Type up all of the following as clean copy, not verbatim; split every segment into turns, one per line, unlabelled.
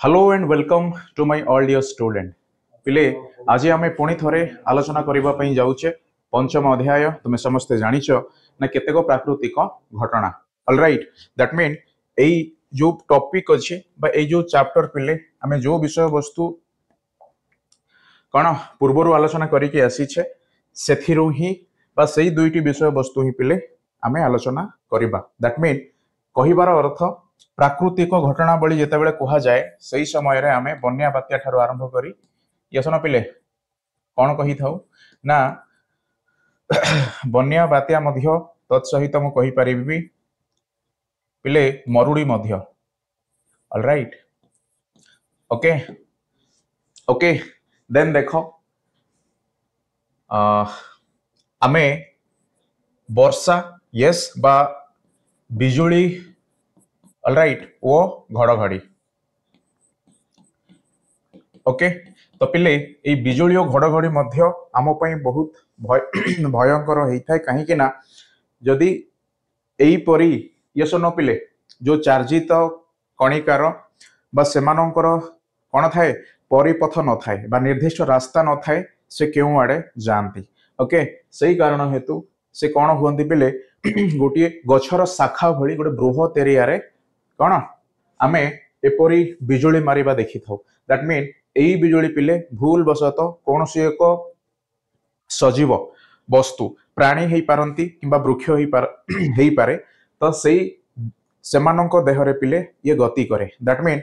Hello and welcome to my all dear student पिले आज आम पुणी थे आलोचना करने जाऊे पंचम अध्याय तुम समस्ते जानिच ना केतेक प्राकृतिक घटना ऑलराइट दैट मीन एई जो टॉपिक अच्छे जो चैप्टर पिले आम जो विषय वस्तु कौन पूर्वर आलोचना करके आसीचे सेथिरु ही बा सेई दुईटी विषय वस्तु ही पिले आम आलोचना करबा दैट मीन कहिबार अर्थ प्राकृतिक घटनावली जितेबाला कह जाए से समय आम बन्या बात्या ठार आरंभ करी यसन पिले कौन कही था ना बन्या बात्या मध्य तत्सहित मु कहि परिबी पिले मरुड़ी मध्य ऑलराइट ओके ओके देन देखो आमे वर्षा यस बा बिजुली ऑलराइट वो घड़घड़ी ओके तो पिले ये बिजुली और घड़घड़ी मध्य आम पई बहुत भयंकर होता है कहीं ना जदि एहीपरी यस न पिले जो चार्जित कणिकार बा सेमानंकर कौन थाए परिपथ न थाए बा निर्दिष्ट रास्ता न थाए से क्यों आड़े जाती ओके सही कारण हेतु से कौन हुआ पिले गोटे गछर शाखा भली गोटे बृहत एरिया रे कौन आमे एपरी बिजुली मारिबा देखि थाउ दैट मीन एई बिजुली पिले भूल वशत कौन सी एक सजीव वस्तु प्राणी हेई पारंती किंबा वृक्ष हेई पारे तो सेई सेमानंक देहरे पिले ये गति करे दैट मीन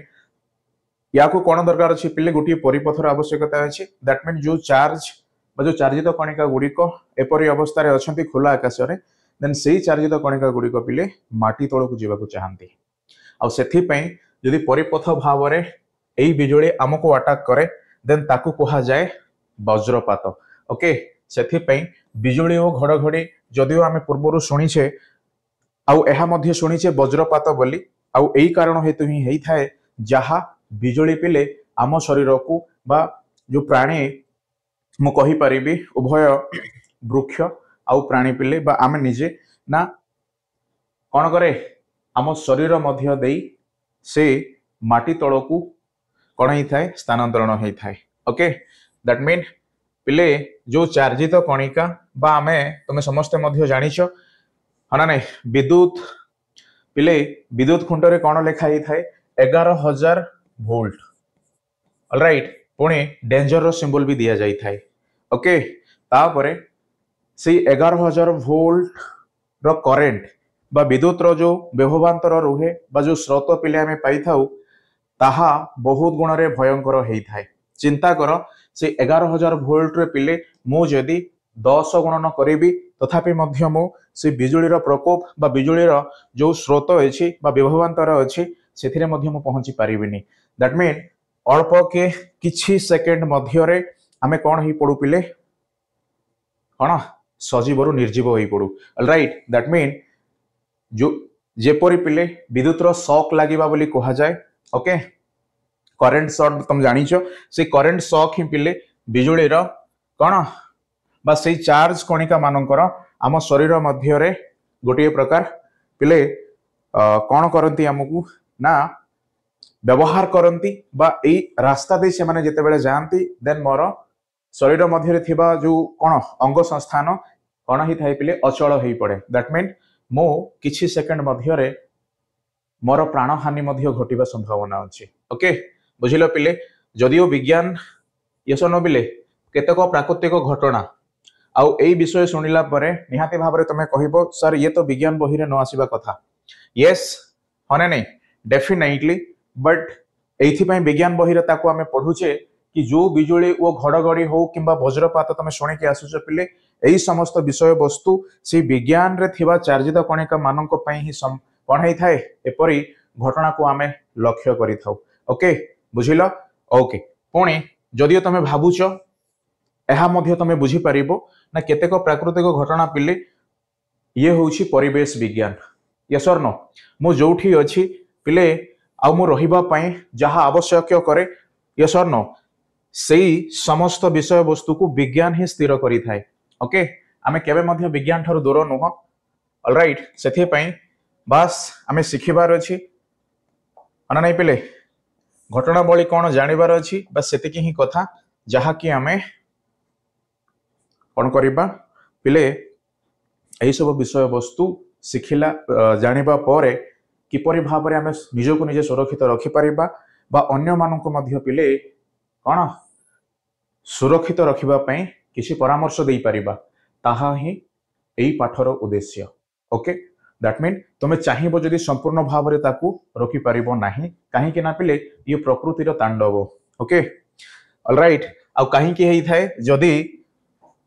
या को कौन दरकार अच्छी पिले गोटे परिपथर आवश्यकता अच्छी दैट मीन जो चार्ज जो चार्जित कणिका गुड़िक एपरी अवस्था रे अछंती खुला आकाश रे देन सेई चार्जित कणिका गुड़िक पिले माटी तळकु जीवाकु चाहंती आ सेथि पई यदि परिपथ भाव रे एई बिजुली आमको अटैक करे देन ताकु कहा जाए वज्रपात ओके सेथि पई बिजुली और घड़घड़ी जदियो आमे पूर्वरु सुनिछे आउ एहा मध्ये सुनिछे वज्रपात बोली आउ एई कारण हेतु ही हेई थाए जहा बिजुली पिले आम शरीर को बा जो प्राणी मु कहि परिबी उभय वृक्ष आउ प्राणी पिले बा आमे निजे ना कौन करे आम शरीर मध्य देई से माटी तळकु कौन ही थाए स्थानांतरण ही थाए ओके दैट मीन पिले जो चार्जित कणिका बा आमे तुमे समस्त मध्य जानिछ हना नै विद्युत पिले विद्युत खुंटरे कौन लेखा ही थाए 11,000 वोल्ट ऑलराइट पुणी डेंजर रो सिंबल भी दिया जाई थाए ओके तापरे से 11,000 वोल्ट रो करेंट बा विद्युत रो जो व्यवहांतर रुहे बा जो स्रोत पिले आमे पाई थाउ ताहा बहुत गुण रे भयंकर हेई थाए चिंता कर से 11,000 वोल्ट रे पिले मु जदि 10 गुणन करिबी तथापि मध्य मु से बिजुली रो प्रकोप बा बिजुली रो जो स्रोत अछि बा व्यवहांतर अछि सेथिरे मध्य मु पहुंची पारिबिनी दैट मीन अल्प के किछि सेकेंड मध्य रे आमे कोन ही पडु पिले कोन सजीवरु निर्जीव होई पडु ऑलराइट दैट मीन जो जेपरी पिले विद्युत रो शॉक लागिबा बोली कहा जाए ओके करेंट शॉक तुम जानिछ से करेंट शॉक ही पिले बिजुली रो कोन बा से चार्ज कणिका मानकर आम शरीर मध्य रे गोटे प्रकार पिले कौन करती आमको ना व्यवहार करती बा एई रास्ता दे से माने जेते बेले जानती देन मोर शरीर मध्य रे थिबा जो कोन अंग संस्थान कोन ही थाई पिले अचल होई पड़े दैट मीन मो किछि सेकंड मध्य रे मोर प्राण हानि मध्य घटिबा संभावना अछि ओके बुझिलो पिले जदियो विज्ञान यस न बिले केतक प्राकृतिक घटना आउ एई विषय सुनिला परे निहाती भाबरे तमे कहिबो सर ये तो विज्ञान बही रे न आसीबा कथा यस हने नै डेफिनेटली बट एथि पई विज्ञान बही रे ताको आमे पढुचे कि जो बिजुली ओ घड़घड़ी हो किंबा वज्रपात तमे सुनि के आसुछ पिले एई समस्त विषय वस्तु से विज्ञान रे थिबा चार्जित कणिका मानक पई ही पढ़ाई थाए एपरी घटना को आमे लक्ष्य करि थाउ ओके बुझिलो ओके पुणी जदियो तमे भाबुछ एहा मध्य तमे बुझी परिबो ना केतेक प्राकृतिक घटना पिले ये होउछि परिवेश विज्ञान यस और नो मु जोठी अछि पिले आ मु रहिबा पई जहा आवश्यक करे यस और नो सेई समस्त विषय वस्तु को विज्ञान ही स्थिर करि थाए ओके आमे केबे मध्य विज्ञान ठारो दूर नुह ऑलराइट सेथे पई बस आमे सिखिबार अछि अना नै पिले घटनावली कौन जानवर अच्छी सेतिकी ही कथा जहाँकि आमे कौन करवा पिले यही सब विषय वस्तु शिखिला जानिबा परे किपरि भाबरे आमे निजको निजे सुरक्षित रखिपारिबा बा अन्य मानक मध्य पिले कौन सुरक्षित रखिबा पई किसी परामर्श देई परिबा ताहा ही एई पाठर उद्देश्य। ओके दैट मीन तुम चाहिए जदि संपूर्ण भाव में ताकू रखि पारिबो नाही काहे कि ना पिले ये प्रकृतिर तांडव। ओके ऑलराइट आ काहे कि हेई थाए जदि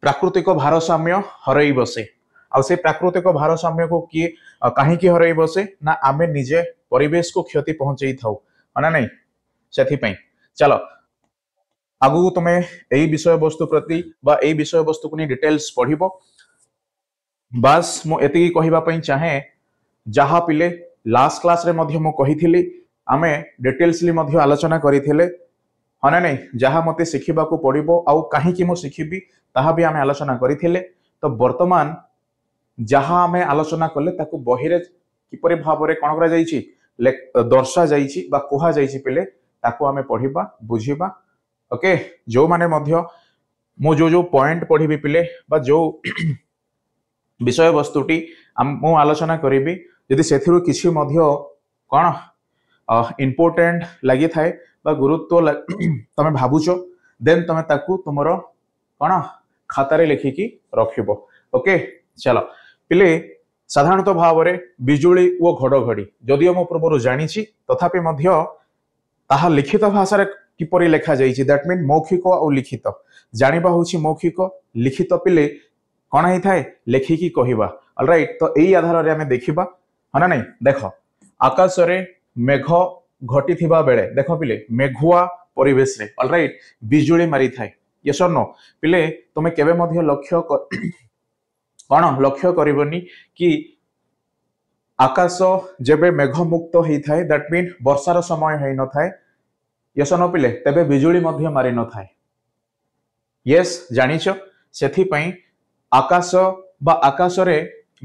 प्राकृतिक भारसाम्य हरई बसे आ से प्राकृतिक भारसाम्य को किए काहे कि हरई बसे ना आमे निजे परिवेश को क्षति पहुंचई थाउ ना नहीं सेथि पई चलो आगु तुमे एई विषय वस्तु प्रति बा एई विषय वस्तु को डिटेल्स पढ़िबो बास मु एति कहिबा पई चाहे जहा पिले लास्ट क्लास रे मध्य मु कहिथिली आमे डिटेल्सली मध्य आलोचना करिथिले हना नहीं जहा मते शिखिबा को पड़िबो आउ काहे कि मु शिखिबी ताहा भी आमे आलोचना करिथिले तो वर्तमान जहा आमे आलोचना करले ताकू बहिरे किपरि भाबरे कोन करा जाईची दर्शा जाईची बा कोहा जाईची पिले ताकू आमे पढ़िबा बुझिबा। ओके जो माने मध्य मु जो पॉइंट पढ़िबी पिले बा जो विषय वस्तुटी मु आलोचना करिबी यदि सेथिरु किछि मध्य कोन इम्पोर्टेंट लगी थाए बा गुरुत्व तमे भाबुचो देन तमे ताकू तुमरो कोन खातारे लिखिकी रखिबो। ओके चलो पिले साधारणतः भाव में बिजुली वो घड़घड़ी जदिओ मु पूर्व जानी तथापि मध्य ताहा लिखित भाषा रे किपरि लेखा जाइछि दैट मीन मौखिक और लिखित जानिबा होछि मौखिक लिखित पिले कौन ही थाए लेखिकी कहिबा ऑलराइट तो एई आधार रे हमें देखिबा हना नहीं देख आकाश रे मेघ घटी थिबा बेले देख पिले मेघुआ परिवेश रे ऑलराइट बिजुली मारी थाए यस और नो पिले तुमे केबे मध्य लक्ष्य कौन लक्ष्य करबनी कि आकाश जेबे मेघ मुक्त होई थाए दैट मीन वर्षार समय होई न थाए यस नो पिले तेबे बिजुली मध्य मारी न थाए यस जानिछ सेथि पई आकाश बा आकाश रे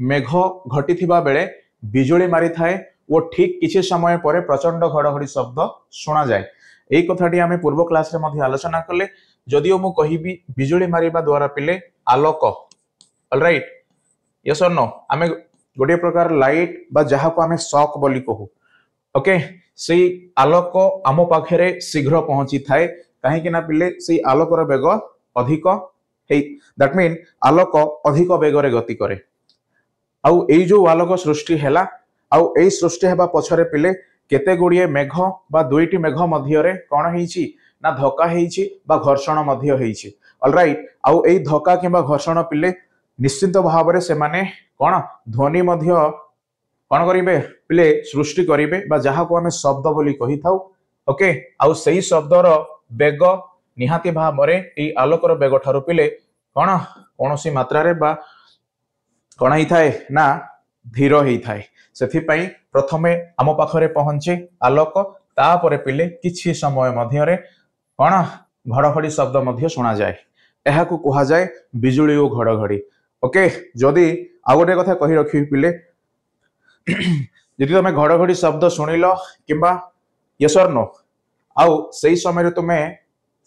मेघ घटी थिबा बेले बिजुली मारी थाए वो ठीक किछि समय परे प्रचंड घड़घड़ी शब्द सुना जाए एई कथाटी आमे पूर्व क्लास रे मध्य आलोचना करले जदिओ मु कहिबी बिजुली मारिबा द्वारा पिले आलोक ऑलराइट यस और नो आमे गोटे प्रकार लाइट बा जहा को आमे शॉक बोली कहू ओके सेई आलोक आमो पाखरे शीघ्र पहुंची थाए काहे कि ना पिले सेई आलोकर वेग अधिक हे दैट मीन आलोक अधिक वेग रे गति करे आउ एई जो आलोक सृष्टि हैला आउ एई सृष्टि हेबा पछरे पिले केते गुड़िए मेघ बा दुईटी मेघ मध्य रे कोन हेइची ना धक्का हेइची बा घर्षण मध्य हेइची ऑलराइट आउ एई धक्का किबा घर्षण पिले निश्चित भाव में से माने कौन ध्वनि मध्य कौन करिवे पिले सृष्टि करिवे बा जहा को हमें शब्द बोली कहि थाउ ओके आउ सही शब्दर वेग निहाती भाव में एई आलोकर वेग ठारू पिले कौन कोनोसी मात्रा रे बा कौन ही थाए ना धीर ही थाए सेथि पई प्रथमे आम पाखरे पहुंचे आलोक तापरे पिले किछि समय मध्य रे कौन घड़घड़ी शब्द मध्य सुना जाए एहा को कहा जाए बिजुली और घड़घड़ी। ओके जदि आ गोटे कथा कहि रखी पिले जदि तुम घड़घड़ी शब्द शुणिल किंबा यस और नो आउ सही समय तुमे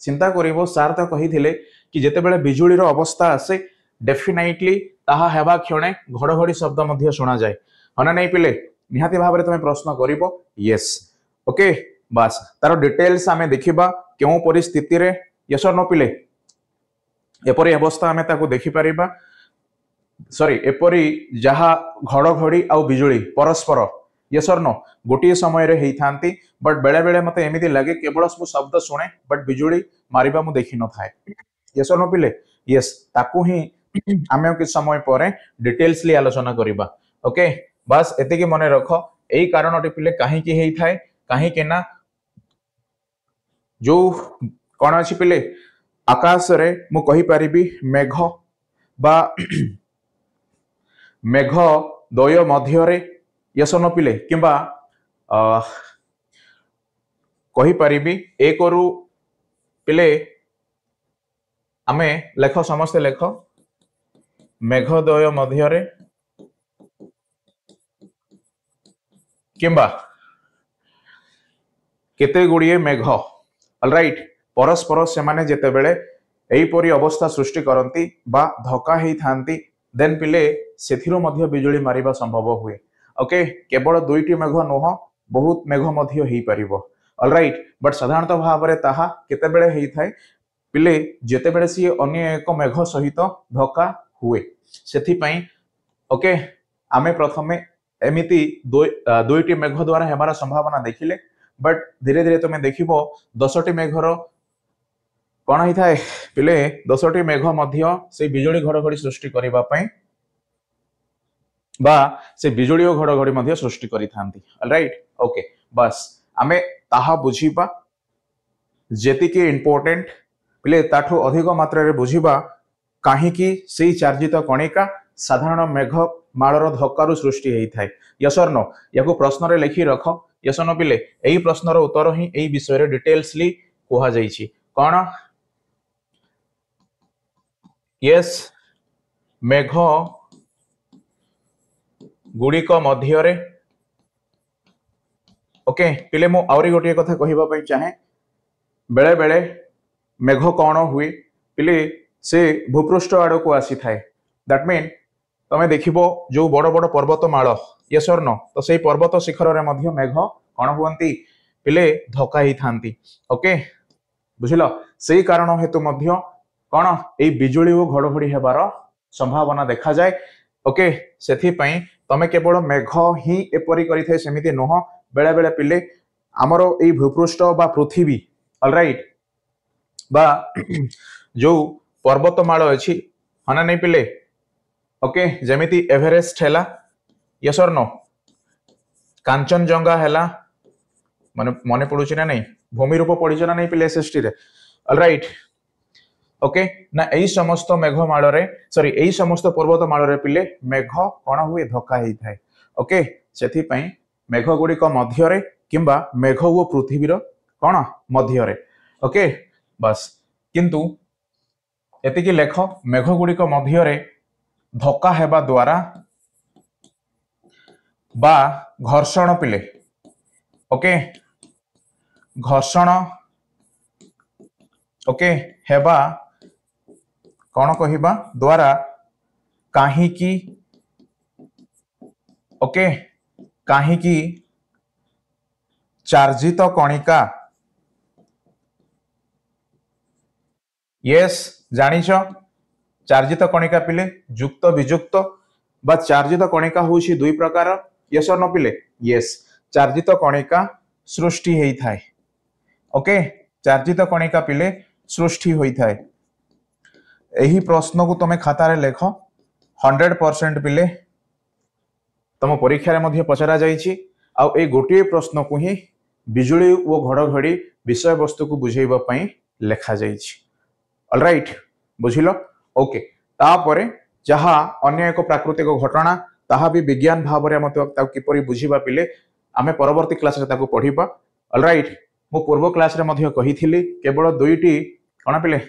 चिंता करिवो सार तो कहिथिले कि जेतेबेले बिजुली रो अवस्था आसे डेफिनेटली ताहा हेबा क्षणे घड़घड़ी शब्द मध्य सुना जाए हना नहीं पिले निहाती भाव में तुमे प्रश्न करिवो यस ओके बस तार डिटेल्स आमे देखिबा केउ परिस्थिति रे यस और नो पिले एपरी अवस्था आमे ताको देखि परिबा सॉरी एपरी जहा घड़घड़ी आउ बिजुली परस्पर यस और नो गोटे समय रे हेई थांती बट बेले बेले मते एमिति लगे केवल मु शब्द सुने बट बिजुली मारिबा मु देखि न थाए यस और नो पिले यस ताकू ही आमे कि समय परे डिटेल्सली आलोचना करिबा ओके बस एतिकी मने रखो एई कारणटी पिले काहे कि हेई थाए काहे कि ना जो कोन अछि पिले आकाश रे मु कहि परिबी मेघ बा मेघ द्वय मध्य रे यस न पिले किंबा कहि परिबी एक रु पिले आमे लेख समस्त लेख मेघ द्वय मध्य रे किंबा केते गुड़िए मेघ ऑलराइट परस्पर से माने जेतेबेले एहीपरि अवस्था सृष्टि करती बा धक्का ही थांती देन पिले सेथिरो मध्य बिजुली मारिबा संभव हुए ओके केवल दुईटी मेघ नुह बहुत मेघ मध्य होई परिबो ऑलराइट बट साधारणतः भाव में ताहा केतेबेले हेई थाए पिले जेतेबेले सी अन्य एक मेघ सहित धक्का हुए सेथि पई ओके आमे प्रथमे एमिति दुईटी मेघ द्वारा हेबार संभावना देखिले बट धीरे धीरे तुम देखिबो 10टी मेघर कौन ही थाए पिले 10टी मेघ मध्य से बिजुली घड़घड़ी सृष्टि करबा पई बा से बिजुली और घड़घड़ी मध्य सृष्टि करि थांती ऑलराइट ओके बस आमे ताहा बुझीबा जेतिके इंपोर्टेंट पिले ताठो अधिक मात्रा रे बुझीबा काहीकि सेई चार्जित कणिका साधारण मेघ माळर धक्कारु सृष्टि हेई थाए यस और नो याको प्रश्न रे लिखि रख यस नो पिले एही प्रश्नर उत्तर ही एही विषय रे डिटेल्सली कोहा जाईछि कोन यस मेघ गुड़िक मध्य ओके पिले मु आउरी गोटे कथा कहबा पई चाहे बेले बेले मेघ कौन हुए पिले से भूपृष्ठ आड़ को आसी थाए दैट मीन तमे देखिबो जो बड़ बड़ पर्वतमाल यस और नो तो सेही पर्वत शिखर रे मध्य मेघ कौन हुअंती पिले धक्का ही थांती ओके बुझिलो सेही कारण हेतु मध्य कौन ए बिजुली और घड़घड़ी हेबार संभावना देखा जाए ओके सेथि पई तमे केवल मेघ ही एपरी करि थाए सेमिति नुह बेले बेले पिले हमरो ए भूपृष्ठ बा पृथ्वी ऑलराइट बा जो पर्वतमाल अछि हना नहीं पिले ओके जेमिति एवरेस्ट हैला यस और नो कांचनजंगा हैला माने मने पडुछि ना नहीं भूमि रूप पडिछ ना नहीं पिले एसएसटी रे ऑलराइट ओके ना एई समस्त मेघमाल रे सॉरी एई समस्त पर्वतमाल रे पिले मेघ कोन हुए धक्का हेई थाए ओके सेथि पई मेघ गुडी को मध्य रे किंबा मेघ वो पृथ्वी रो कोन मध्य रे ओके बस किंतु एतिकी लेख मेघ गुडी को मध्य रे धक्का हेबा द्वारा बा घर्षण पिले ओके घर्षण ओके हेबा कौन कहिबा द्वारा काहे की ओके काहे की चार्जित कणिका यस जानिछ चार्जित कणिका पिले युक्त विजुक्त बा चार्जित कणिका होछि दुई प्रकार यस और नो पिले यस चार्जित कणिका सृष्टि हेई थाए ओके चार्जित कणिका पिले सृष्टि होई थाए एही प्रश्न को तुम खाता रे लेख 100% पिले तुम परीक्षा रे मध्य पचरा जाईछि आ ए गोटे प्रश्न को ही बिजुली वो घड़घड़ी विषय वस्तु को बुझेबा पई लेखा जाईछि ऑलराइट बुझिलो ओके तापरे जहा अन्य एक प्राकृतिक घटना ताहा भी विज्ञान भाव रे मत ता किपरि बुझिबा पिले आमे परवर्ती क्लास रे ताको पढिबा ऑलराइट मो पूर्व क्लास रे मध्य कहिथिली केवल दुईटी कोन पिले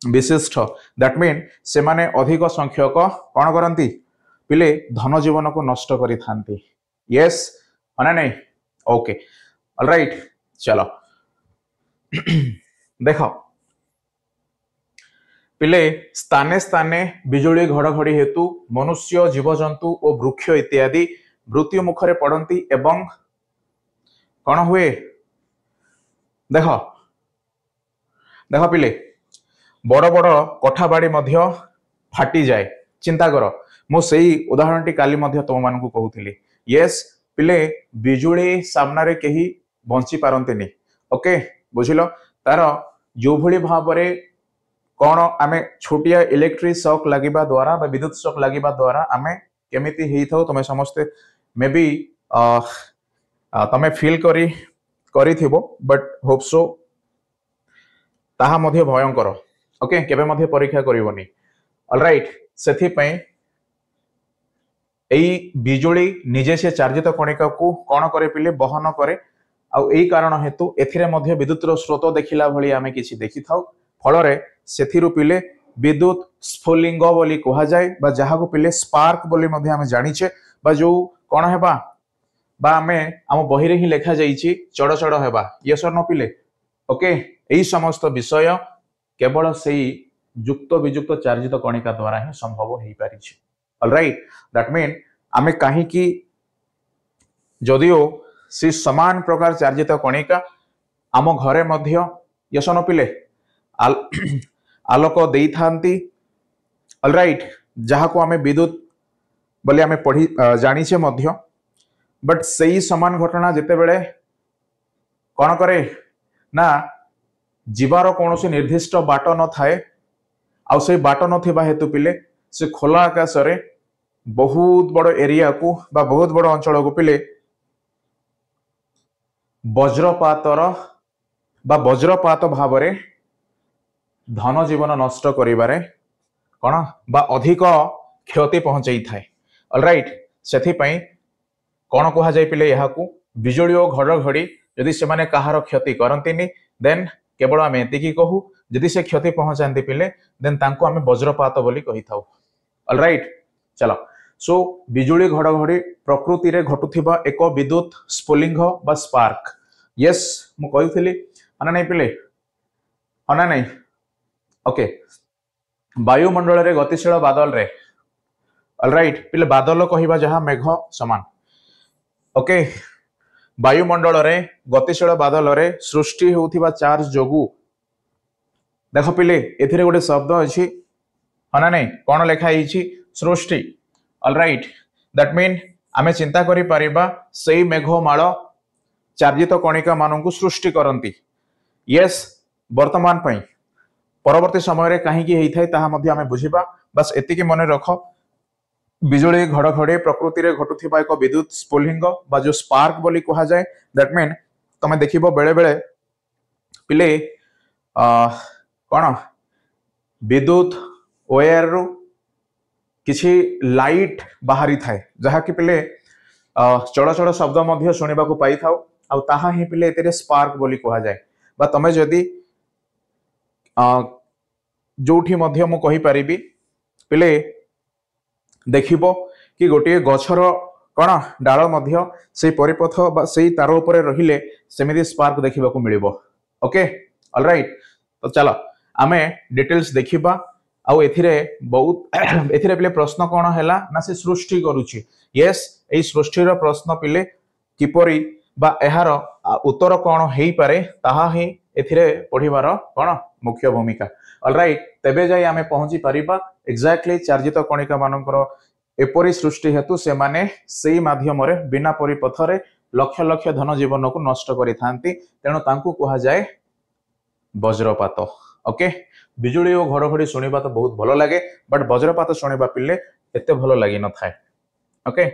विशिष्ट दैट मीन से माने अधिक संख्यक कौन करती पिले धन जीवन को नष्ट करी थांती यस माने नहीं ओके ऑलराइट चलो देखो पिले स्थाने स्थाने बिजुली घड़घड़ी हेतु मनुष्य जीवजंतु और वृक्ष इत्यादि मृत्यु मुखरे पड़ती एवं कौन हुए देखो देखो पिले बड़ बड़ कठा बाड़ी मध्य फाटी जाए चिंता कर मो सेही उदाहरण टी काली मध्य तुम मानकु कहूथिली यस पिले बिजुली सामना रे केही बंची पारंतिनी ओके बुझिलो तार जो भली भाव रे कौन आमे छोटिया इलेक्ट्रिक शॉक लागिबा द्वारा बा विद्युत शॉक लागिबा द्वारा आमे केमिति हेई थाउ तमे समस्ते मे बी तमे फील करी थिबो बट होप सो ताहा मध्य भयंकर ओके केबे मध्य परीक्षा करिवनी ऑलराइट सेथि पई एई बिजुली निजे से चार्जित कणिका को कौन करे पिले बहन करे आ एई कारण हेतु एथिरे मध्य विद्युत रो स्रोत देखिला भली आमे किछि देखि थाउ फल रे सेथिरु पिले विद्युत स्फुलिंग बोली कहा जाए बा जहा को पिले स्पार्क बोली मध्य आमे जानिछे बा जो कौन हेबा बा आमे आम बही रे ही लेखा जाइछि चढ़ चढ़ हेबा यस और नो पिले ओके एई समस्त विषय केवल सेई युक्त वियुक्त चार्जित कणिका द्वारा ही संभव हो पारिछि ऑलराइट दैट मीन आमे काहे कि जदियो से समान प्रकार चार्जित कणिका आम घरे मध्य यस नो पिले आलोक देई थांती ऑलराइट जहा को आमे विद्युत बोले आमे पढ़ी जानिछे मध्य बट सही समान घटना जेते बेले कौन करे ना जीवार कौन से निर्दिष्ट बाट न थाए आउ से बाट नथिबा हेतु पिले से खोला आकाश रे बहुत बड़ एरिया को बा बहुत बड़ अंचल को पिले वज्रपातर बा वज्रपात भाव रे धन जीवन नष्ट करिबारे कौन बा अधिक क्षति पहुंचाई थाए ऑलराइट सेथि पई कौन कहा जाए पिले यहाँ को बिजुली और घड़घड़ी यदि से माने कहार क्षति करंतिनी देन केवल आम एतिकी कहू यदि से क्षति पहुंचाती पिले देन तांको आम वज्रपात बोली कहि थाउ ऑलराइट चलो सो बिजुली घड़घड़ी प्रकृति रे घटुथिबा एक विद्युत स्फुलिंग बा स्पार्क यस मु कहिथिली अना नहीं पिले अना नहीं ओके वायुमंडल रे गतिशील बादल रे ऑलराइट पिले बादल कहिबा जहा मेघ समान ओके वायुमंडल रे गतिशील बादल रे सृष्टि होउथिबा चार्ज जोगु देखो पिले एथिरे गोटे शब्द अछि हना नहीं कोन लेखा हिची सृष्टि ऑलराइट दैट मीन आमे चिंता करि परिबा सेई मेघमाल चार्जित कणिका माननकु सृष्टि करंती यस वर्तमान पई परवर्ती समय रे काहे की हेई थाय ताहा मध्ये आमे बुझिबा बस एतिकी मने रखो बिजुली घड़घड़ी प्रकृति रे घटुथिबा एक विद्युत स्फुलिंग बा जो स्पार्क बोली कहा जाए दैट मीन तमे देखिबो बेले बेले पिले कौन विद्युत वायर रु किछि लाइट बाहरी थाए जहा कि पिले चढ़ चढ़ शब्द मध्य सुनिबा को पाई थाउ आ ताहा ही पिले एतेरे स्पार्क बोली कहा जाए बा तमे जदी जोठी मध्य मु कहि परिबी पिले देखिबो कि गोटे गछर कौन डाल मध्य से परिपथ बा से तार उपरे रहिले सेमिति स्पार्क देखिबा को मिलिबो ओके ऑलराइट तो चलो आमे डिटेल्स देखिबा आउ एथिरे बहुत एथिरे पिले प्रश्न कौन हैला ना से सृष्टि करूची यस एई सृष्टि रो प्रश्न पिले किपरि बा एहार उत्तर कौन हेई पारे ताहा ही एथिरे पढिबार कौन मुख्य भूमिका ऑलराइट तेबे जाई आमे पहुंची परिबा एक्जेक्टली चार्जित कणिका मानकर एपरी सृष्टि हेतु से माने सेई माध्यम रे बिना परिपथ रे लक्ष लक्ष धन जीवन को नष्ट करि थांती तेणु तांकु कहा जाए वज्रपात ओके बिजुली और घड़घड़ी सुनिबा तो बहुत भलो लागे बट वज्रपात सुनिबा पिले एते भलो लागि न थाए ओके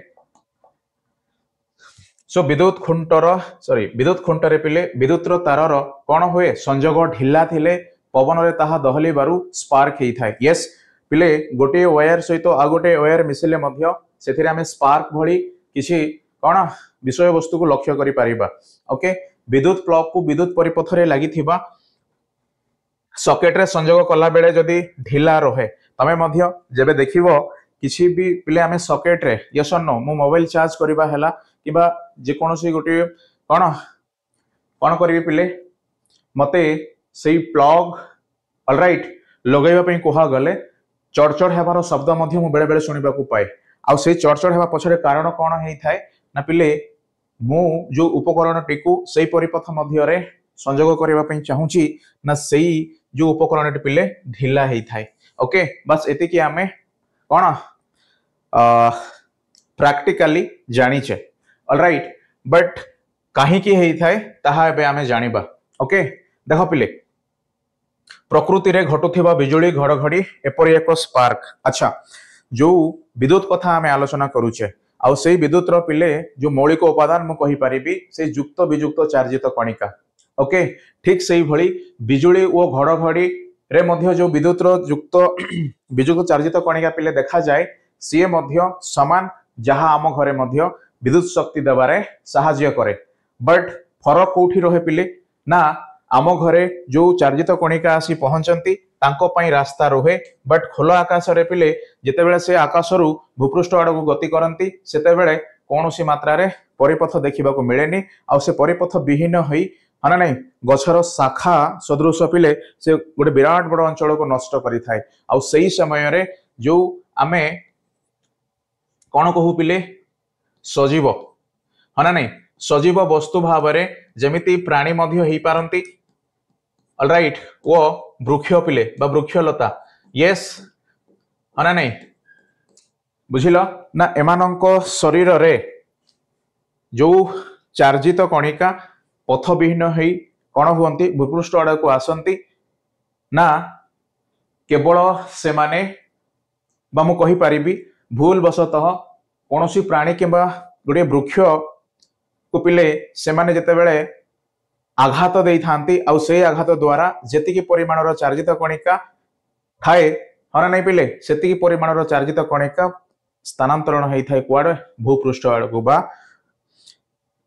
सो विद्युत खुंटर पिले विद्युत तारर कौन हुए संजोग ढिला थिले पवन रे ताहा दहली बारु स्पार्क हेई थाए यस पिले गोटे वायर सहित आ गोटे वायर मिसिले मध्य सेथिरे आमे स्पार्क भली किछि कौन विषय वस्तु को लक्ष्य करि परिबा ओके विद्युत प्लग को विद्युत परिपथ रे लागि थिबा सॉकेट रे संजोग कला बेले जदी ढिला रहे तमे मध्य जेबे देखिबो किछि भी पिले आमे सॉकेट रे यस और नो मो मोबाइल चार्ज करिबा हैला किबा जे कोनोसी गोटे कौन कौन करिबे पिले मते सेई प्लग ऑलराइट लगैबा पई कोहा गले चढ़चढ़ हेबार शब्द मध्य मु बेले बेले सुनिबा को पाए आ से चढ़चढ़ हेबा पछरे कारण कौन हेई थाए ना पिले मु जो उपकरण टिकु सेई परिपथ मध्य रे संजोग करिबा पई चाहूची ना सेई जो उपकरण टे पिले ढिला हेई थाए ओके बस एति कि आमे कौन प्रैक्टिकली जानी छे ऑलराइट बट काहे की हेई थाए ताहा एबे आमे जानिबा ओके देखो पिले प्रकृति रे घटुथिबा बिजुली घड़घड़ी एपरि एक स्पार्क अच्छा जो विद्युत कथा आमे आलोचना करूचे आउ से विद्युत रो पिले जो मौलिक उपादान मु कहि परिबी से युक्त वियुक्त चार्जित कणिका ओके ठीक सेही भली बिजुली ओ घड़घड़ी रे मध्य जो विद्युत रो युक्त वियुक्त चार्जित कणिका पिले देखा जाए सी मध्य समान जहा आम घरे मध्य विद्युत शक्ति देवारे साहाय्य करे बट फरक कोठी रहे पिले ना आम घरे जो चार्जित कणिका आसी पहुंचंती तांको पई रास्ता रहे बट खोला आकाश रे पिले जेते बेले से आकाश रु भूपृष्ठ आड़ को गति करंती सेते बेले कोनोसी मात्रा रे परिपथ देखा मिले आउ से परिपथ विहीन होई हाँ ना नहीं गछर शाखा सदृश पिले से गोटे विराट बड़ अंचल को नष्ट करि थाए आउ सही समय रे जो आमे कौन कहू पिले सजीव हाँ ना नहीं सजीव वस्तु भाव में जमिति प्राणी मध्य हो पारती ऑलराइट वो वृक्ष पिले बा वृक्षलता यस हाँ ना नहीं बुझिल ना एमानंक शरीर रे जो चार्जित कणिका पथ विहीन होई कौन हुंती भूपृष्ठ आड़ को आसंती ना केवल से माने बा मु कहि परिबी भूल वशतः कौन प्राणी किंबा गोटे वृक्ष को पिले से माने जेतेबेले आघात दे थांती आउ से आघात द्वारा जेतिकी परिमाणर चार्जित कणिका थाए हाँ नहीं पिले सेतिकी परिमाणर चार्जित कणिका स्थानांतरण होता है कुआड़े भूपृष्ठ आड़ को बा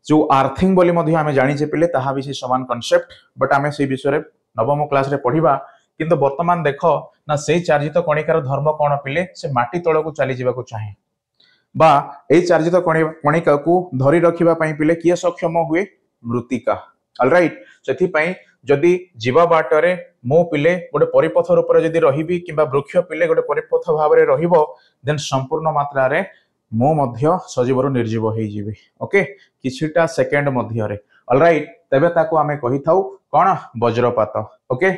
जो आर्थिंग बोली मध्य आमे जानिचे पिले ताहा भी समान कॉन्सेप्ट बट आमे से विषय नवम क्लास रे पढ़िबा किंतु वर्तमान देख ना से चार्जित कणिकार धर्म कौन पिले से माटी तल को चली जावा चाहे बा ए चार्जित कणिका को धरी रखिबा पई पिले किए सक्षम हुए मृत्तिका ऑलराइट सेथि पई जदि जीवा बाटरे मो पिले गोटे परिपथ रूप जदि रहिबी किंबा वृक्ष पिले गोटे परिपथ भाव में रहिबो देन संपूर्ण मात्रा रे मो मध्य सजीवर निर्जीव हो जीवी ओके किछिटा सेकेंड मध्य रे ऑलराइट तबे ताको आमे कहि थाउ कोन वज्रपात ओके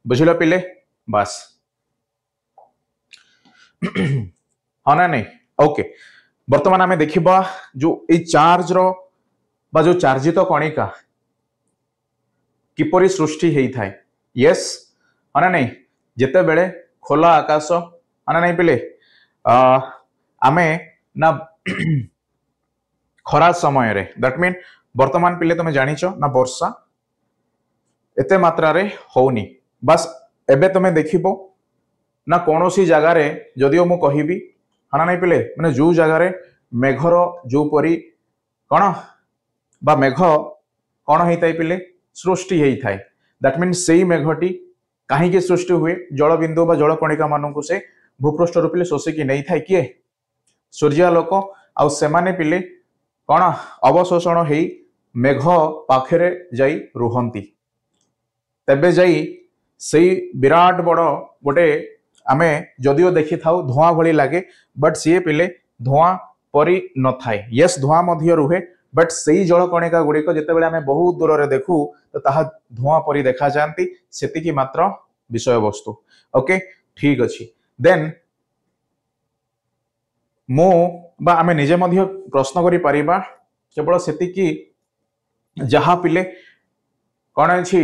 बुझिलो पिले बस हाँ ना नहीं ओके वर्तमान आमे देखिबा जो ए चार्ज रो बा जो चार्जित कणिका किपरि सृष्टि हेई थाए यस हाँ ना नहीं जेते बेले खोला आकाश हाँ ना नहीं पिले आमे ना खरा समय रे दैट मीन वर्तमान पिले तुम जानिच ना वर्षा एते मात्रा रे होनी बस एबे तुम देखिबो ना कोनोसी जगह रे जदियो मु कहिबी हाँ नहीं पिले माने जो जगह रे मेघर जो परी कौन बा मेघ कौन होता है पिले सृष्टि होता है दैट मीन से मेघटी कहीं सृष्टि हुए जल बिंदु बा जल कणिका मानू से भूपृष्ठ पिले शोषिकी नहीं था किए सूर्यालोक आउ सेमाने पिले कौन अवशोषण हो मेघ पाखरे जाई रुहंती तेबे जाई से विराट बड़ गोटे आमे जदियो देखि थाउ धुआं भली लागे बट सी पिले धुआं परी न थाए यस धुआं मध्य रुहे बट से जल कणिका गुड़िक जिते आमे बहुत दूर रे देखू तो ताहा धुआं परी देखा जाती सेतिकी मात्र विषय वस्तु ओके ठीक अच्छी देन मो बा आमे निजे मध्य प्रश्न करि परिबा केवल सेतिकी जहा पिले कौन अछि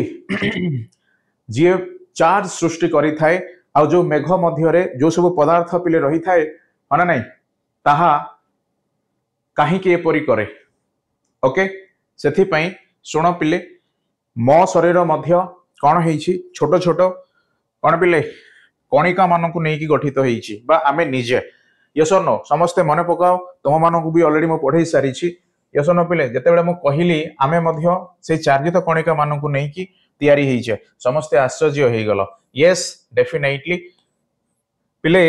जी चार्ज सृष्टि करि थाए आ जो मेघ मध्य रे जो सब पदार्थ पिले रही थाए हाँ नहीं ताहा कहीं एपरी करे ओके सेथि पई सुन पिले मो शरीर मध्य कौन होइछि छोट छोट कौन पिले कणिका मानक नहीं गठित होइछि बा आमे निजे यस और नो समस्ते मन पकाओ तुम मानक भी ऑलरेडी मो पढ़ाई सारी यस और नो पिले जेतेबेले मु कहिली आमे मध्य से चार्जित कणिका मानक नहीं कि तैयारी होइछे समस्ते आश्चर्य हो गल यस डेफिनेटली पिले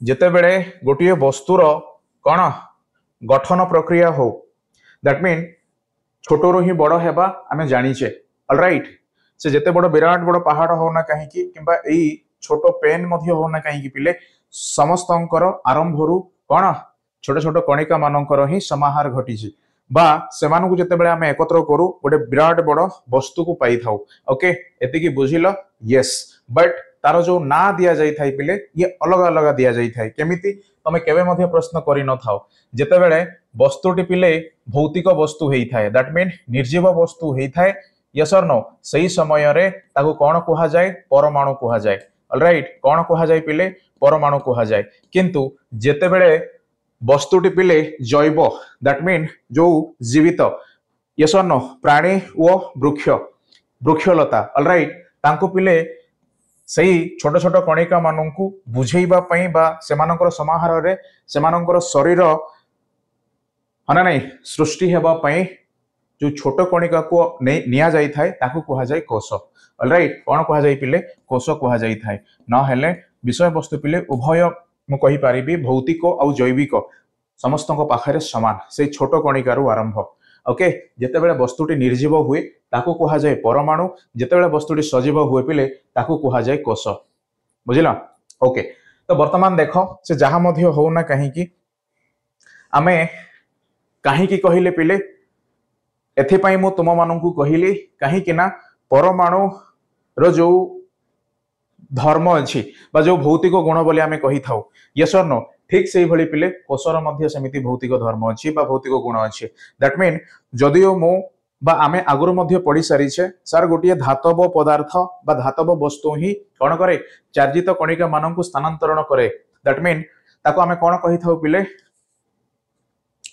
जेतेबेले गोटे वस्तुर कौन गठन प्रक्रिया हो दैट मीन छोटरू ही बड़ हेबा आमे जानिचे ऑलराइट से जेते बड़ विराट बड़ पहाड़ हो ना कहीं किंबा एई छोट पेन मध्य हो ना कहीं पिले समस्तंकर आरंभरू कौन छोट छोट कणिका मानकर ही समाहार घटी बा सेमानकु जेतेबेले आमे एकत्र करू गोटे विराट बड़ वस्तु को पाई थाउ ओके एतिकी बुझिल यस बट तार जो ना दिया जाई थाई पिले ये अलग अलग दिया जाई थाई केमिति तमे केबे मध्य प्रश्न करि न थाओ जेतेबेले वस्तुटी पिले भौतिक वस्तु हेई थाए दैट मीन निर्जीव वस्तु हेई थाए यस और नो सही समय रे ताको कोन कहा जाए परमाणु कहा जाए ऑलराइट कोन कहा जाए पिले परमाणु कहा जाए किंतु जेतेबेले वस्तुटी पिले जैव दैट मीन जो जीवित यस और नो प्राणी वो वृक्ष वृक्षलता ऑलराइट तांको पिले सही छोट छोट कणिका मानू बुझेबा पई बा सेमानकर समाहार रे सेमानकर शरीर हाँ नहीं सृष्टि हेबा पई जो छोट कणिका को निया जाई थाए ताकू कहा जाए कोश ऑलराइट कौन कहा जाए पिले कोश कहा जाई थाए न हेले विषय वस्तु पिले उभय मु कहि पारिबी भौतिक और जैविक समस्त पाखे समान से छोट कणिकारु आरंभ ओके जितेबाला वस्तुटी निर्जीव हुए ताकू कहा जाए परमाणु जितेबाला वस्तुटी सजीव हुए पिले ताकू कहा जाए कोष बुझिल ओके तो वर्तमान देख से जहाँ मध्य होना कहीं आमे कहीं कहले पिले एथिपाई मु तुम मानू कहली कहीं परमाणु रो जो धर्म अच्छी जो भौतिक गुण बोली आमे कही थाउ यस और नो ठीक से भली पिले कोषर मध्य सेमिति भौतिक धर्म अच्छी भौतिक गुण अच्छी दैट मीन जदियो मु बा आमे आगुरु मध्य पढ़ी सारिछे सर गोटे धातव पदार्थ बा धातव वस्तु ही कौन करे चार्जित कणिका मानक स्थानांतरण करे दैट मीन ताको आमे कौन कही थाउ पिले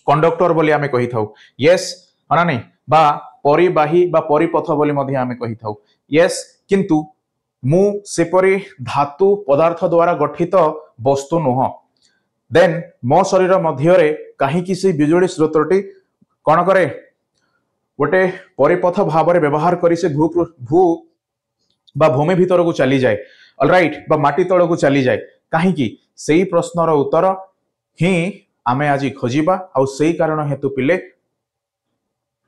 कंडक्टर बोली आमे कही थाउ यस हना नहीं बा परिबाही बा परिपथ बोली मध्य आमे कही थाउ यस किंतु मु सेपरी धातु पदार्थ द्वारा गठित वस्तु नुह देन मो शरीर मध्य कहीं से बिजुली स्रोतटी कौन करे गोटे परिपथ भाव में व्यवहार करी से भू बा भूमि भीतर को चली जाए ऑलराइट बा माटी तल को चली जाए कहीं से प्रश्नर उत्तर ही आमे आज खोजिबा आउ से कारण हेतु पिले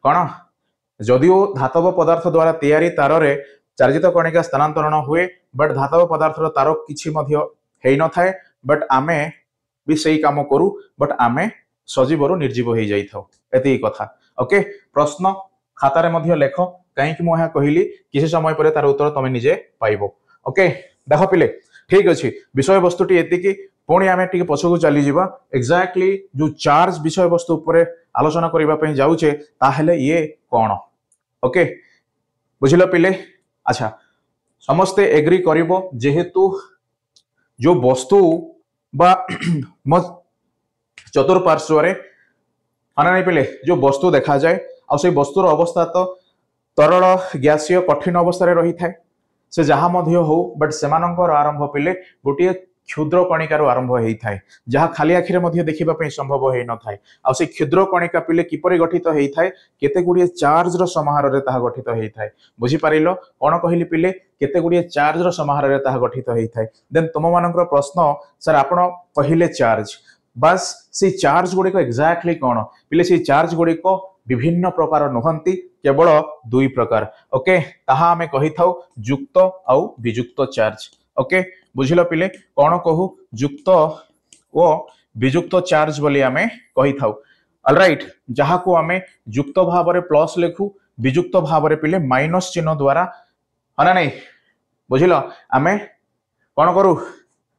कौन जदिओ धातव पदार्थ द्वारा तैयारी तार रे चार्जित कणिका स्थानांतरण हुए बट धातव पदार्थ तार किछि मध्य हेई न थाए बट आमे भी सही काम करू बट आमे सजीवरु निर्जीव हो जाई थाउ एति कथा ओके प्रश्न खातार मध्य लेख कहीं मु यहाँ कहली किसी समय पर तार उत्तर तुम निजे पाइबो ओके देख पिले ठीक अच्छे विषय वस्तुटी एतिकी पुणी आमे टिके पछकु चली जिबा एक्जाक्टली जो चार्ज विषय वस्तु ऊपर आलोचना करबा पई जाउचे ताहेले ये कोन ओके बुझिलो पिले अच्छा समस्ते एग्री करिवो जेहेतु जो वस्तु बा म चतुर्पार्श्व रे अना नहीं पिले जो वस्तु देखा जाए आ से वस्तुर अवस्था तो तरल गैसीय कठिन अवस्था रही थाए से जहाँ मध्य हो बट सेमानंकर आरंभ पिले गोटे क्षुद्र कणिकार आरंभ होई थाए जहाँ खाली आखिरे मध्य देखिबा पई संभव होई न थाए आ से क्षुद्र कणिका पिले किपरि गठित होई थाए केते गुडिये चार्ज रो समाहार रे ताहा गठित होई थाए बुझी पारिलो कोन कहली पिले केते गुडिये चार्ज रो समाहार रे ताहा गठित होई थाए देन तुम मानकर प्रश्न सर आपण पहिले चार्ज बस से चार्ज गुडी को एक्जाक्टली कोन पिले से चार्ज गुडी को विभिन्न प्रकार नुहंती केवल दुई प्रकार ओके ताहा हमें कही थाउ युक्त आउ वियुक्त चार्ज ओके बुझिलो पिले कौन कहू युक्त ओ वियुक्त चार्ज बोली आमे कही थाउ ऑलराइट जहा को आमे युक्त भाव रे प्लस लिखू वियुक्त भाव रे पिले माइनस चिन्ह द्वारा हना नहीं बुझिलो आमे कौन करू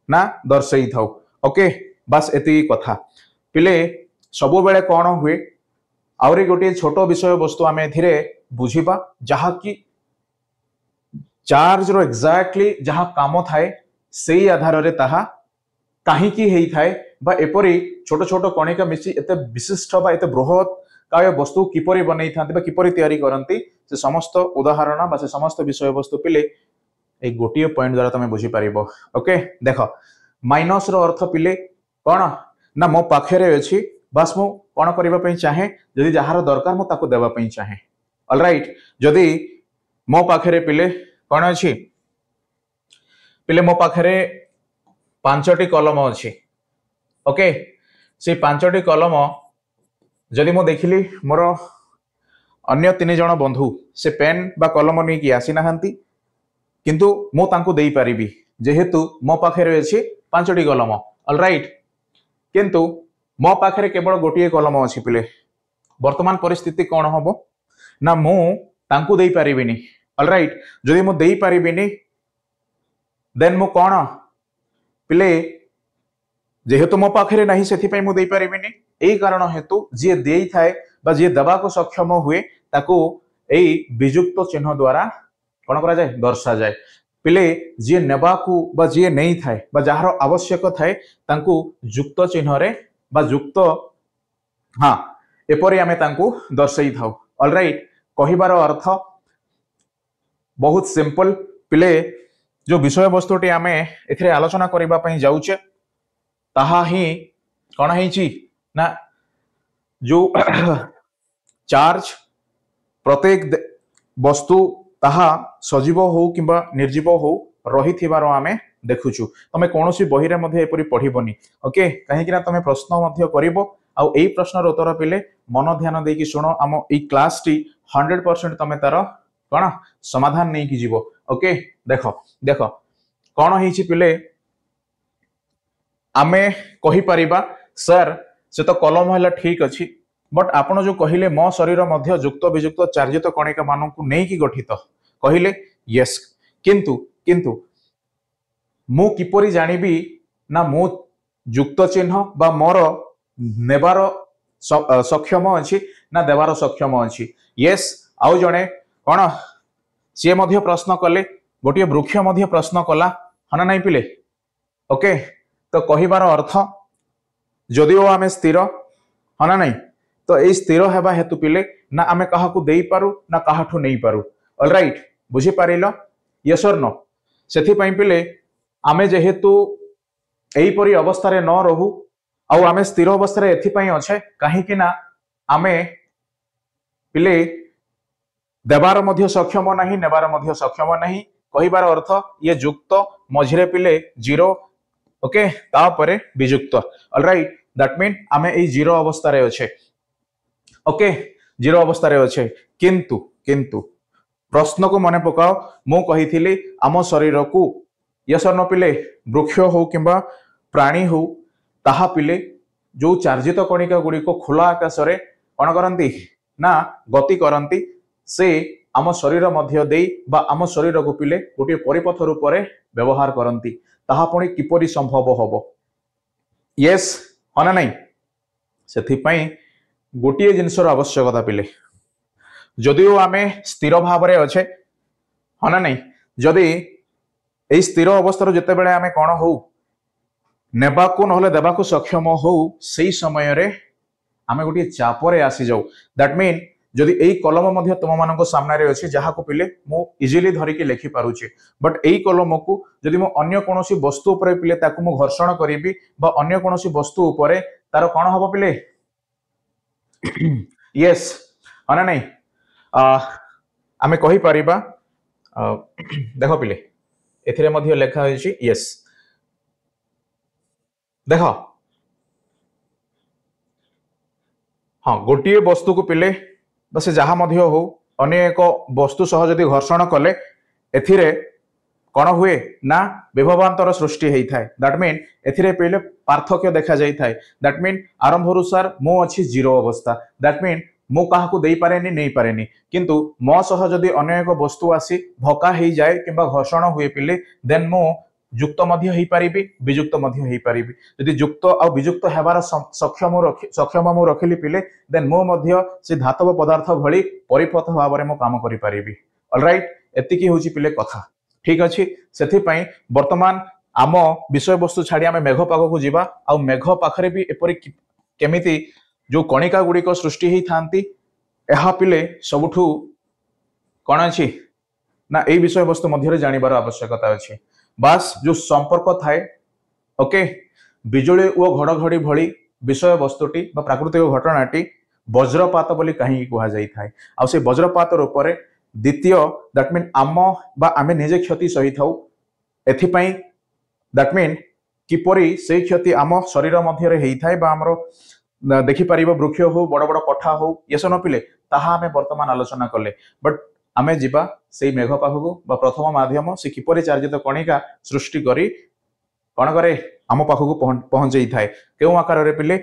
ना दर्शई थाउ ओके बस एति कथा पिले सबु बेले कौन हुए आउरी गोटे छोट विषय वस्तु आमे एथिरे बुझिबा जहा कि चार्ज रो एक्जाक्टली जहा काम थाए सेई आधार रे ताहा काहे की हेई थाए बा एपरी छोट छोट कणिका मिसी एते विशिष्ट बा एते बृहत काय वस्तु किपरि बनै थांते बा किपरि तयारी करंती से समस्त उदाहरण बा से समस्त विषय वस्तु पिले ए गोटिए पॉइंट द्वारा तमे बुझी पारिबो ओके देखो माइनस रो अर्थ पिले कोन ना मो पाखे रे अछि बस मु कोन करबा पई चाहे जदि जहार दरकार मु ताको देबा पई चाहे ऑलराइट जदि मो पाखे रे पिले कोन अछि पिले मो पाखे रे 5टी कलम अछि ओके से 5टी कलम जदि मु देखिली मोर अन्य 3 जण बंधु से पेन बा कलम नै कि आसी नाहंती किंतु मु तांको देई परिबी जेहेतु मो पाखे रे अछि 5टी कलम ऑलराइट किंतु मो पाखे केवल गोटे कलम अच्छी पिले वर्तमान परिस्थिति कौन हम ना मु तांकु देई परिबिनी ऑलराइट जदि मु देई परिबिनी देन मु कौन पिले जेहेतु मो पाखे नहीं से मु देई परिबिनी एई कारण हेतु जी देई थाए बा जी दबा को सक्षम हुए ताकू एई वियुक्त चिन्ह द्वारा कौन करा जाए दर्शा जाए पिले जी नेबा को बा जी नहीं थाए बा जहार आवश्यक थाए तांकू युक्त चिन्ह रे बा युक्त हाँ एपरी आमे तांकू दर्शई थाउ ऑलराइट कहिबार अर्थ बहुत सिंपल पिले जो विषय वस्तुटी आमे एथिरे आलोचना करिबा पई जाउचे ताहा ही कोन हेची ना जो चार्ज प्रत्येक वस्तु ताहा सजीव हो किंबा निर्जीव हो रही थिबार आमे देखुछु तमे कोनोसी बही रे मध्ये एपरी पढिबोनी ओके काहे कि ना तमे प्रश्न मध्ये करिवो आउ एई प्रश्नर उत्तर पिले मन ध्यान देकी सुनो आम एई क्लास टी 100% तमे तार कौन समाधान नहीं की जीवो ओके देखो देखो कौन होईची पिले आमे कहि परिबा सर से तो कलम है ठीक अच्छी बट आपण जो कहले मो शरीर मध्य युक्त वियुक्त चार्जित कणिका मानू नहीं कि गठित कहले यस किंतु किंतु मु किपरि जानिबी ना मु युक्त चिन्ह बा मोर नेबार सक्षम अच्छी ना देवार सक्षम अच्छी यस आउ जणे कौन सी मध्य प्रश्न कले गोटे वृक्ष मध्य प्रश्न कला हना नहीं पिले ओके तो कहिबार अर्थ जदिओ आमे स्थिर हाँ ना नहीं तो ये स्थिर हेबा हेतु पिले ना आमे काहाकू देई पारू ना काहाठू नहीं पारू ऑलराइट बुझी पारिल यस और नो सेथि पई पिले आमे जेहेतु एई परी अवस्था रे न रहू आउ आमे स्थिर अवस्था रे एथि पई अछे काहे कि ना आमे पिले देवार मध्य सक्षम नहीं नेबार मध्य सक्षम नहीं कहिबार अर्थ ये युक्त मझिरे पिले जीरो ओके तापरे वियुक्त ऑलराइट दैट मीन आमे ए जीरो अवस्था रे अच्छे ओके जीरो अवस्था रे अच्छे किंतु किंतु प्रश्न को मने पकाओ मु कहिथिली आम शरीर को यस न पिले वृक्ष हो किंबा प्राणी हो ताहा पिले जो चार्जित कणिका गुडी को खुला आकाश रे कोन करंती ना गति करंती से आम शरीर मध्य देई बा आम शरीर को पिले गोटे परिपथ रूप रे व्यवहार करंती ताहा पुणी किपरि संभव हबो यस हना नहीं सेथि पई गोटे जिनसर आवश्यकता पिले जदिओ आमे स्थिर भाव रे अच्छे हना नहीं जदि ए स्थिर अवस्था जिते बेले आमे कौन हो नेबाकू नहले देबाकू सक्षम हो सही समय रे आमे गोटे चाप रे आसी जाऊ दैट मीन जदि एई कलम मध्य तुम मानको सामने रे अछि जहा को पिले मु इजीली धरि के लिखि पारुछि बट एई कलम को जदि मु अन्य कोनोसी वस्तु ऊपर पिले ताकू मु घर्षण करिबी बा अन्य कोनोसी वस्तु ऊपर तार कोन हबो पिले यस अना नहीं आमे कहि परिबा देखो पिले एथिरे मध्य लेखा होइछि यस देखो हाँ गोटे वस्तु को पिले बस जहा मध्य हो अन्य एक वस्तु सह जदि घर्षण कले एथिरे कौन हुए ना विभवांतर सृष्टि होता है दैट मीन एथिरे पहले पार्थक्य देखा जाई थाए दैट मीन आरंभ अनुसार मो अच्छी जीरो अवस्था दैट मीन मु काहाकू देई पारेनी नहीं पारेनी किंतु मो सह जदि अन्य एक वस्तु आसी धक्का हो जाए किंबा घर्षण हुए पिले देन मु युक्त मध्य हो पारिबी वियुक्त मध्य हो पारिबी यदि युक्त आ वियुक्त हेबार सक्षम मु रखिली पिले देन मो मध्य से धातव पदार्थ भली परिपथ भाव में काम करि पारिबी ऑलराइट एतिकी होची पिले कथा ठीक अच्छी से वर्तमान आम विषय वस्तु छाड़ी आम मेघ पाख को जीवा आ मेघ पाखरे भी एपरी केमिति जो कणिका गुड़िक सृष्टि ही थांती एहा पिले सबुठु कौन अच्छी ना ए विषय वस्तु मध्य जानिबार आवश्यकता अच्छी बास जो संपर्क थाए ओके बिजुली और घड़घड़ी भली विषय वस्तुटी प्राकृतिक घटनाटी वज्रपात बोली कहीं कहा जाई थाए आ से वज्रपात रूप में द्वितीय दैट मीन आम बा आमे निजे क्षति सही थाउ एथिपाई दैट मीन किपरि से क्षति आम शरीर मध्य रे हेई थाए बा हमरो देखि परिबो वृक्ष हो बड़ बड़ कठा हो ये न पिले ताहा आमे वर्तमान आलोचना कले बट आमे जिबा से मेघ पाखको बा प्रथम माध्यम से किपरि चार्जित कणिका सृष्टि करी कौन करे आम पाखको पहुंचई थाए केउ आकार रे पिले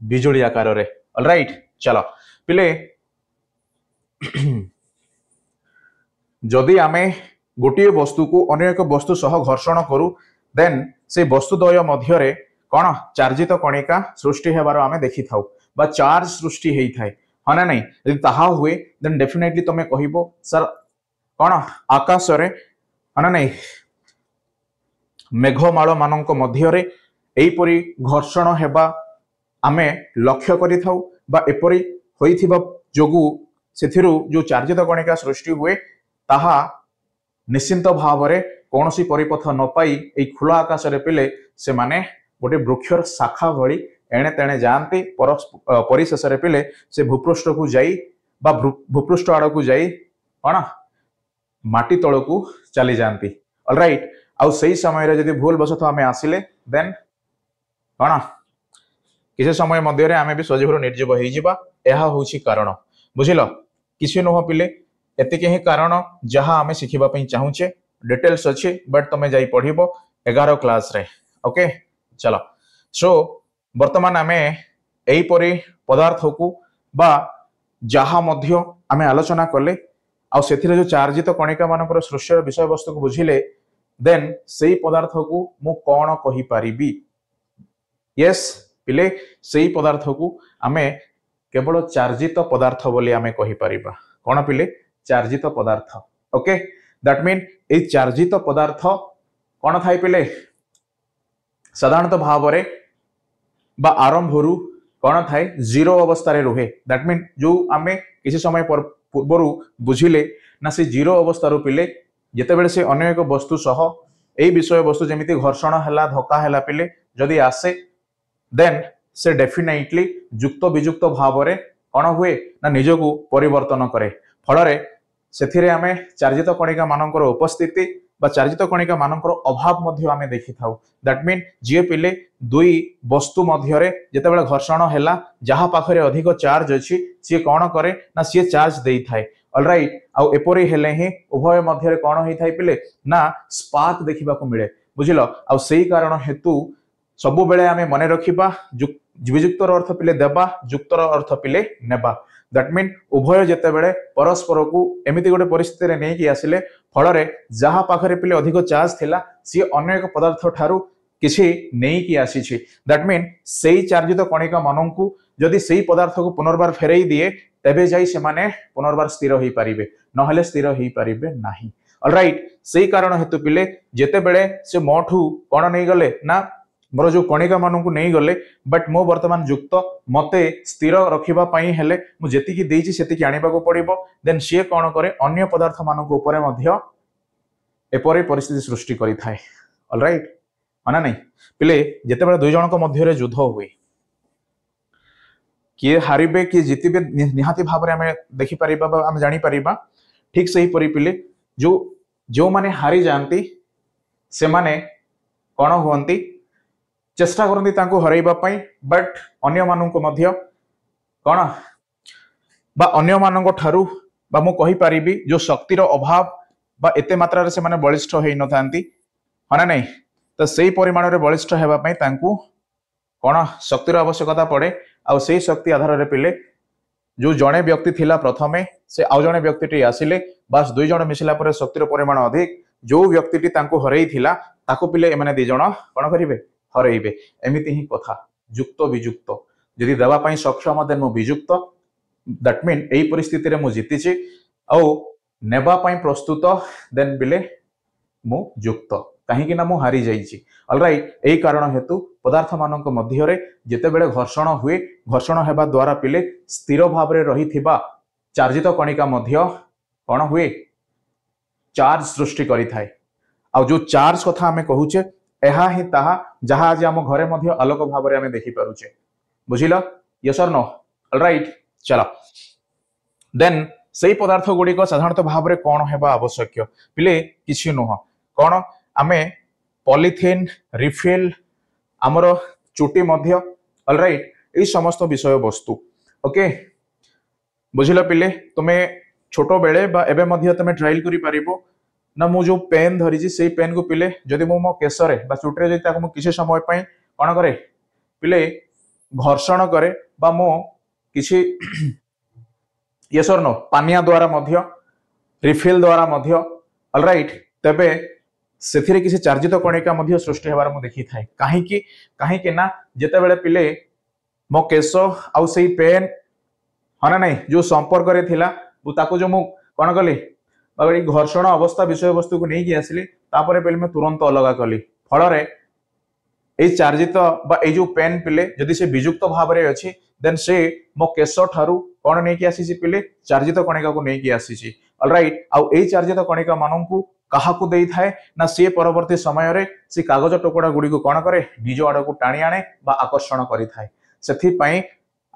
बिजुली आकार रे ऑलराइट चलो पिले जदि आमे गोटे वस्तु को अन्य एक वस्तु सह घर्षण करू देन से वस्तुद्वय मध्य रे कौन चार्जित कणिका सृष्टि हेबार आमे देखि थाउ बा चार्ज सृष्टि हेई थाए हाँ ना नहीं यदि ताहा हुए देन डेफिनेटली तमे कहिबो सर कौन आकाश रे हाँ ना नहीं मेघमाल मानक मध्य रे एपरी घर्षण हेबा आमे लक्ष्य करि थाउ बा एपरी होइथिबा जोगु सेथिरु जो चार्जित कणिका सृष्टि हुए ताहा निश्चिंत भाव रे कौनसी परिपथ न पाई ए खुला आकाश रे पिले से माने गोटे वृक्षर शाखा भली एणे तेणे जानती परिशेष रे पिले से भूपृष्ठ को जाई बा भूपृष्ठ आड़ को जाई कौन माटी तल को चली जाती ऑलराइट आउ सही समय रे जदि भूल बसत आमे आसिले देन कौन किसी समय मध्य आम भी सजीव निर्जीव हो कारण बुझिल किसी नुह पिले एतिके ही कारण जहाँ आम शिखापी चाहूचे डिटेल्स अच्छी बट तुम जा पढ़ 11 क्लास रे ओके चलो सो वर्तमान आम यहीपरी पदार्थ को बा जहाँ मध्य आम आलोचना कले से जो चार्जित कणिका मान सृष्टि विषय वस्तु को बुझिले देन से पदार्थ को मु कौन कहि पारिबी यस पिले से पदार्थ को आमे केवल चार्जित पदार्थ बोली आमे कहि परिबा कौन पिले चार्जित पदार्थ ओके दैट मीन ए चार्जित पदार्थ कौन थाई पिले साधारणतः भाव रे बा आरंभरू कौन थाए जीरो अवस्था रे रुहे दैट मीन जो आमे किसी समय पूर्वर बुझिले ना से जीरो अवस्था रू पिले जितेबेले से अन्य एक वस्तु सह यही विषय वस्तु जमीती घर्षण है धक्का है पिले जदि आसे देन से डेफिनेटली युक्त वियुक्त भाव रे कौन हुए ना निजको परिवर्तन करे फल से आमे चार्जित कणिका मानकर उपस्थिति बा चार्जित कणिका मानकर अभाव मध्य आमे देखि थाउ दैट मीन जे पिले दुई वस्तु मध्य जितेबाला घर्षण है जहाँ पाखरे अधिक चार्ज अच्छी सी कौन करे ना सी चार्ज दे थाए ऑलराइट आउ एपरी हेले ही उभय मध्य कौन होई थाए पिले ना स्पार्क देखा मिले बुझिल आउ सेही कारण हेतु सबु बेले आमे मने रखिबा वियुक्तर अर्थ पिले देबा युक्तर अर्थ पिले नेबा दैट मीन उभय जेते बेले परस्पर को एमिति गोटे परिस्थिति रे नेकी आसिले फल रे जहाँ पाखरे पिले अधिक चार्ज थिला सी अन्य एक पदार्थ ठारू किछि नेकी आसीछि दैट मीन सेही चार्जित कणिका माननकु जदि सेही पदार्थ को पुनर्बार फेरई दिए तेबे जाई से माने पुनर्बार स्थिर होई परिबे नहले स्थिर होई परिबे नाही ऑलराइट सेही कारण हेतु पिले जेते बेले से मोठू कोन नै गले ना मोर जो कणिका मान को नहीं गले बट मो वर्तमान युक्त मते स्थिर रखिबा पई हेले मु जेतिकी देइछि सेतिकी आनिबा को पड़िबो देन सी कौन करे अन्य पदार्थ मान को ऊपर मध्य एपरे परिस्थिति सृष्टि करि थाए ऑलराइट माना नहीं पिले जेते बेले दुई जन को मध्य रे युद्ध हुए किए हारिबे किए जितिबे निहाती भाव रे हमें देखि परिबा हम जानि परिबा ठीक सही परि पिले जो माने हारी जानती से माने कौन हुअंती चेष्टा करती हरइबा पई बट अन्य मानक मध्य कौन बा अन्य मानक ठारू बा मु कहि परिबी जो शक्तिर अभाव बा एते मात्रा रे से माने बलिष्ठ होई न थांती हना नहीं तो सही परिमाण रे बलिष्ठ हेबा पई तांकू कौन शक्तिर आवश्यकता पड़े आ सही शक्ति आधार रे पिले जो जड़े व्यक्ति थिला प्रथमे से आउ जड़े व्यक्ति आसिले बास दुई जण मिसिला परे शक्तिर परिमाण अधिक जो व्यक्ति तांकू हरई थिला ताकू पिले एमाने दि जण कौन करिवे हरइबे एमिति ही कथा युक्त वियुक्त यदि देवा पई सक्षम देन मु वियुक्त दैट मीन एई परिस्थिति रे मु जीतिछि औ नेबा पई प्रस्तुत देन बिले मु युक्त कहीं कि ना मु हारी जाइछि ऑलराइट एई कारण हेतु पदार्थ मानक मध्य रे जेते बेले घर्षण हुए घर्षण हेबा द्वारा पिले स्थिर भाव रे रहिथिबा चार्जित कणिका मध्य कोन हुए चार्ज सृष्टि करि थाए आ जो चार्ज कथा हमें कहूचे एहा ही ताहा जहाँ आज आम घरे मध्य आलोक भाव में देखि पारुचे बुझिल यस और नो ऑलराइट चलो देन सेही पदार्थ गुड़िक साधारणतः भाव में कौन हेबा आवश्यक पिले किछि नुह कौन आमे पॉलीथीन रिफिल आमर चुटी मध्य ऑलराइट ए समस्त विषय वस्तु ओके बुझिल पिले तुमे छोटो बेले बा एबे मध्य तुमे ट्रायल करि परिबो ना मु जो पेन धरी से पेन को पिले जदि मो केशरे बा चुट्रे जदि ताको मु किसी समय पई कोन करे पिले घर्षण करे बा मो किसी यस और नो पानिया द्वारा मध्य रिफिल द्वारा मध्य ऑलराइट तबे सेथिरे किसी चार्जित कणिका मध्य सृष्टि हेबार मु देखि थाए काहे कि ना जेते बेले पिले मो केश आउ सेही पेन हना नहीं जो संपर्क रे थिला ताको जो मु कोन कली घर्षण अवस्था विषय वस्तु को नहीं आसिली तापर पहले मैं तुरंत अलग कली फल चार्जित बा जो पेन पिले जदि से वियुक्त भाव में अच्छी देन से मो केश ठारू कौन नहीं आसी पिले चार्जित कणिका को नहीं आसी ऑलराइट आउ ए चार्जित कणिका मानू काहाकू देई थाए ना सी परवर्ती समय रे सी कागज टुकड़ा गुड़ी को कौन करे निज आड़ को टाणी आने बा आकर्षण करि थाए सेथि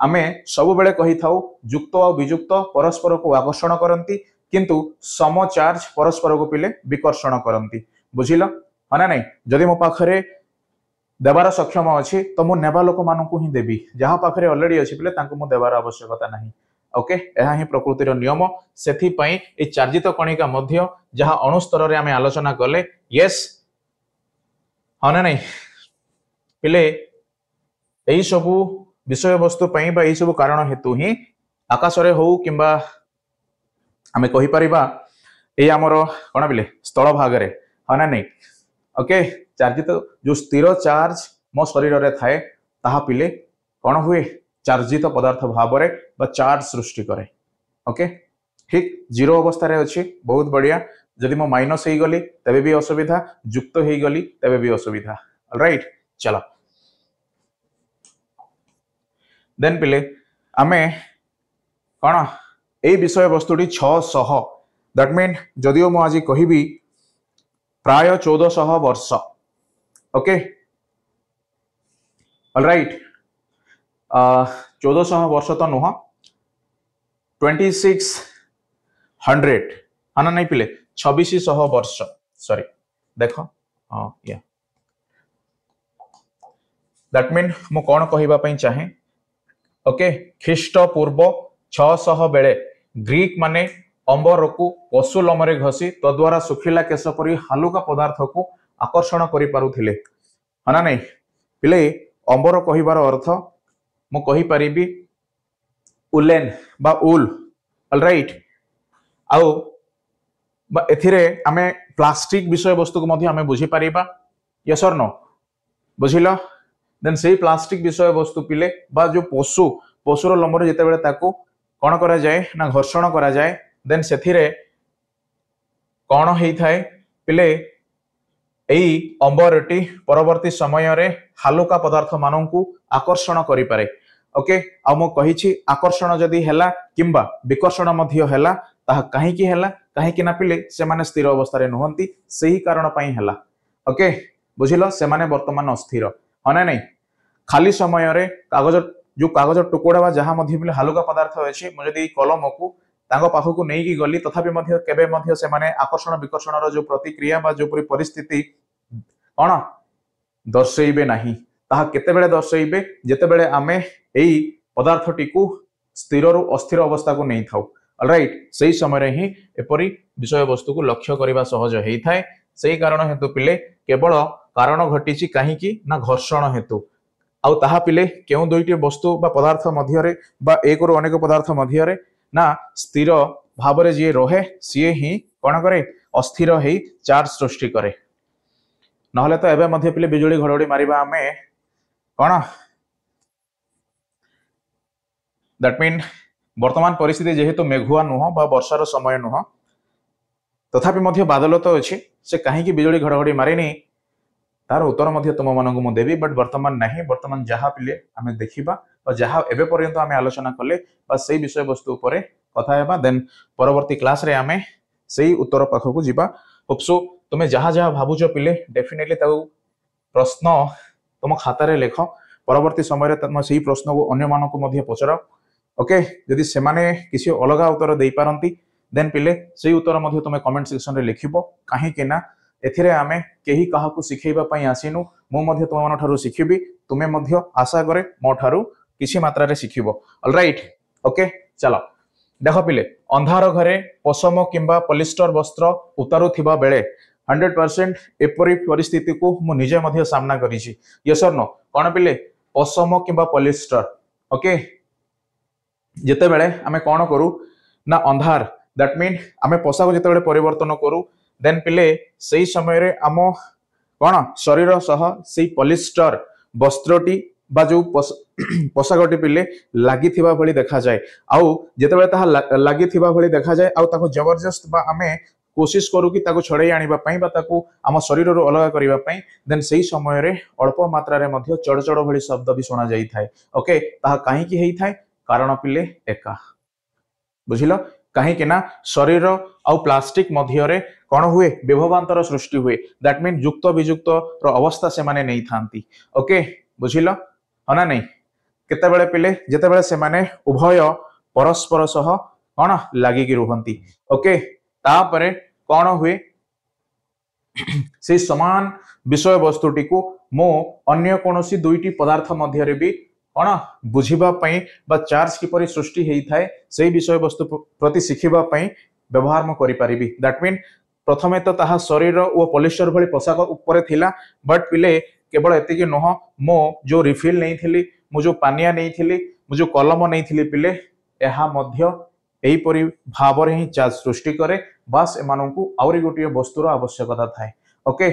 आमे सब बेले कहि थाउ युक्त और वियुक्त परस्पर को आकर्षण करंती किंतु सम चार्ज परस्पर को पिले विकर्षण करंती बुझिल हना नहीं जदि मो पाखरे देवार सक्षम अच्छी तो मु नेबा लोक मानू ही देवी जहाँ पाखे अलरेडी अच्छी बोले मु देवार आवश्यकता नहीं। ओके यह ही प्रकृतिर नियम से चार्जित कणिका मध्य जहाँ अणुस्तर में आम आलोचना कले यस हाँ ना नहीं पिले यही सबू विषय वस्तु यही सब कारण हेतु ही आकाशरे हो कि आम कहीपर ये आमर कौन पिले स्थल भाग हाँ ना नहीं ओके चार्जित जो स्थिर चार्ज मो शरीर में थाए ताहा पिले कौन हुए चार्जित पदार्थ भाव में चार्ज सृष्टि करे। ओके ठीक जीरो अवस्था अच्छी बहुत बढ़िया जदि मो माइनस हो गली तेबे भी असुविधा युक्त हो गली तेबे भी असुविधा राइट चलो देन पिले आमे कौन ए विषय वस्तुटी 600 दैट मीन जदिओ मु आज कहबी प्राय 1400 वर्ष ओके ऑलराइट 1400 वर्ष तो नुह 2600 हाँ ना नहीं पिले 2600 वर्ष सॉरी देख या दैट मीन मु कौन कहवाई चाहे ओके ख्रीष्ट पूर्व 600 बेले ग्रीक माने अंबर को पशु लमरे घसी तद्वारा सुखिला केश परी हालुका पदार्थ को आकर्षण करि पारुथिले हाँ ना नहीं पिले अंबर कहिबार अर्थ मु कहि परिबी उलेन बा उल ऑलराइट आउ बा एथिरे आमे प्लास्टिक विषय वस्तु को मध्य आमे बुझी परिबा यस और नो बुझिलो देन से प्लास्टिक विषय वस्तु पिले बा जो पशुर लंबर जिते बेले ताको कौन करा जाए ना घर्षण करा जाए देन सेथिरे कौन होई थाए पिले एई अंबरटी परवर्ती समय रे हालुका पदार्थ माननकु आकर्षण करि पारे ओके आ मो कहिछि आकर्षण जदि हेला किंबा विकर्षण मध्य हेला ताहा काहे की हेला काहे की ना पिले से माने स्थिर अवस्था रे नहंती सही कारण पई हेला ओके बुझिलो से माने वर्तमान अस्थिर हने नहीं खाली समय रे कागज जो कागज टुकड़ा बा जहाँ मध्य पिले हालुका पदार्थ अछि मु जदि कलम को तांगो पाखकु नै की गली तथापि मध्य केबे मध्य से माने आकर्षण विकर्षण रो जो प्रतिक्रिया बा जो पूरी परिस्थिति कौन दर्शेबे नहीं ताहा केते बेले दर्शेबे जेते बेले आमे एई पदार्थटी को स्थिर रु अस्थिर अवस्था को नहीं थाउ ऑलराइट सही समय रे ही एपरी विषय वस्तु को लक्ष्य करबा सहज हेई थाए सही कारण हेतु पिले केवल कारण घटिछि काहे की ना घर्षण हेतु आउ ताहा पिले केउ दुईटी वस्तु बा पदार्थ मध्य रे बा एक रु अनेक पदार्थ मध्य रे ना स्थिर भाव रे जे रहे सीए ही कौन करे अस्थिर हेई चार्ज सृष्टि करे नहले तो एबे मध्य पिले बिजुली घड़घड़ी मारिबा आमे कौन दैट मीन वर्तमान परिस्थिति जेहेतु मेघुआ नुह बा वर्षार समय नुह तथापि मध्य बादल तो अच्छी से कहीं बिजुली घड़घड़ी मारिनी तार उत्तर मध्य तुम मानक मु देवी बट वर्तमान नहीं वर्तमान जहाँ पिले आमे देखिबा और जहाँ एबे पर्यंत आमे आलोचना कले बा सही विषय वस्तु उपरे कथा हेबा देन परवर्ती क्लास रे आमे सही उत्तर पाखकु जिबा होप्सो तुमे जहाँ जहाँ भाबुछ पिले डेफिनेटली ताऊ प्रश्न तुम खाता रे लेख परवर्ती समय तुम सही प्रश्न को अन्य मानक मध्य पचराओ ओके जदि से माने किसी अलग उत्तर दे पारंती देन पिले सही उत्तर मध्य तुमे कमेंट सेक्शन रे लिखिबो काहे कि ना एथिरे आमे केही काहाकू सिखेइबा पई आसीनु मो मध्य तुम मन ठारू सिखिबी तुमे मध्य आशा करे मो ठारू किसी मात्रा रे सिखिबो ऑलराइट ओके चलो देखो पिले अंधार घरे पशम किंबा पॉलिस्टर वस्त्र उतारू थिबा बेले 100% एपरी परिस्थिति को मु निजे मध्य सामना करिछि यस और नो कोन पिले पशम किंबा पॉलिस्टर ओके जेते बेले आमे कोन करू ना अंधार दैट मीन आमे पोशाक जेते बेले परिवर्तन करू देन पिले सही समय रे आमो कोन शरीर सह सही पॉलिस्टर वस्त्रटी बा जो पोशाकटी पिले लागि थिबा भली देखा जाए आउ जेते बेले ताहा लागि थिबा भली देखा जाए आउ ताको जबरदस्त बा आमे कोशिश करू कि ताको छड़ाई आनिबा पई बा ताको आम शरीर रो अलग करिबा पई देन सही समय रे अल्प मात्रा रे मध्य चड़चड़ भली शब्द भी सुना जाई थाए ओके ताहा काहे की हेई थाए कारण पिले एका बुझिलो काहे कि ना शरीर आउ प्लास्टिक मध्य रे कौन हुए विभवांतर सृष्टि हुए दैट मीन युक्त वियुक्त रो अवस्था से माने नहीं थांती ओके बुझिलो हना नहीं केते बेले पिले जेते बेले से माने उभय परस्पर सह कौन लागि कि रुहंती ओके तापरे कौन हुए से समान विषय वस्तुटी को मो अन्य कोनोसी दुईटी पदार्थ मध्य भी कौन बुझिबा पई बा चार्ज किपरि सृष्टि हेई थाए से विषय वस्तु प्रति शिखिबा पई व्यवहार म करि परिबी। दैट मीन प्रथमे तो ताहा शरीर और पॉलिस्टर भली पोशाक ऊपर थिला बट पिले केवल एतिकी नह मो जो रिफिल नहीं थिली मु जो पानिया नहीं थिली मु जो कलम नहीं थिली पिले एहा मध्य एही परि भावरे ही चार्ज सृष्टि करे बास एमानंकु आउरी गोटिए वस्तुर आवश्यकता थाए। ओके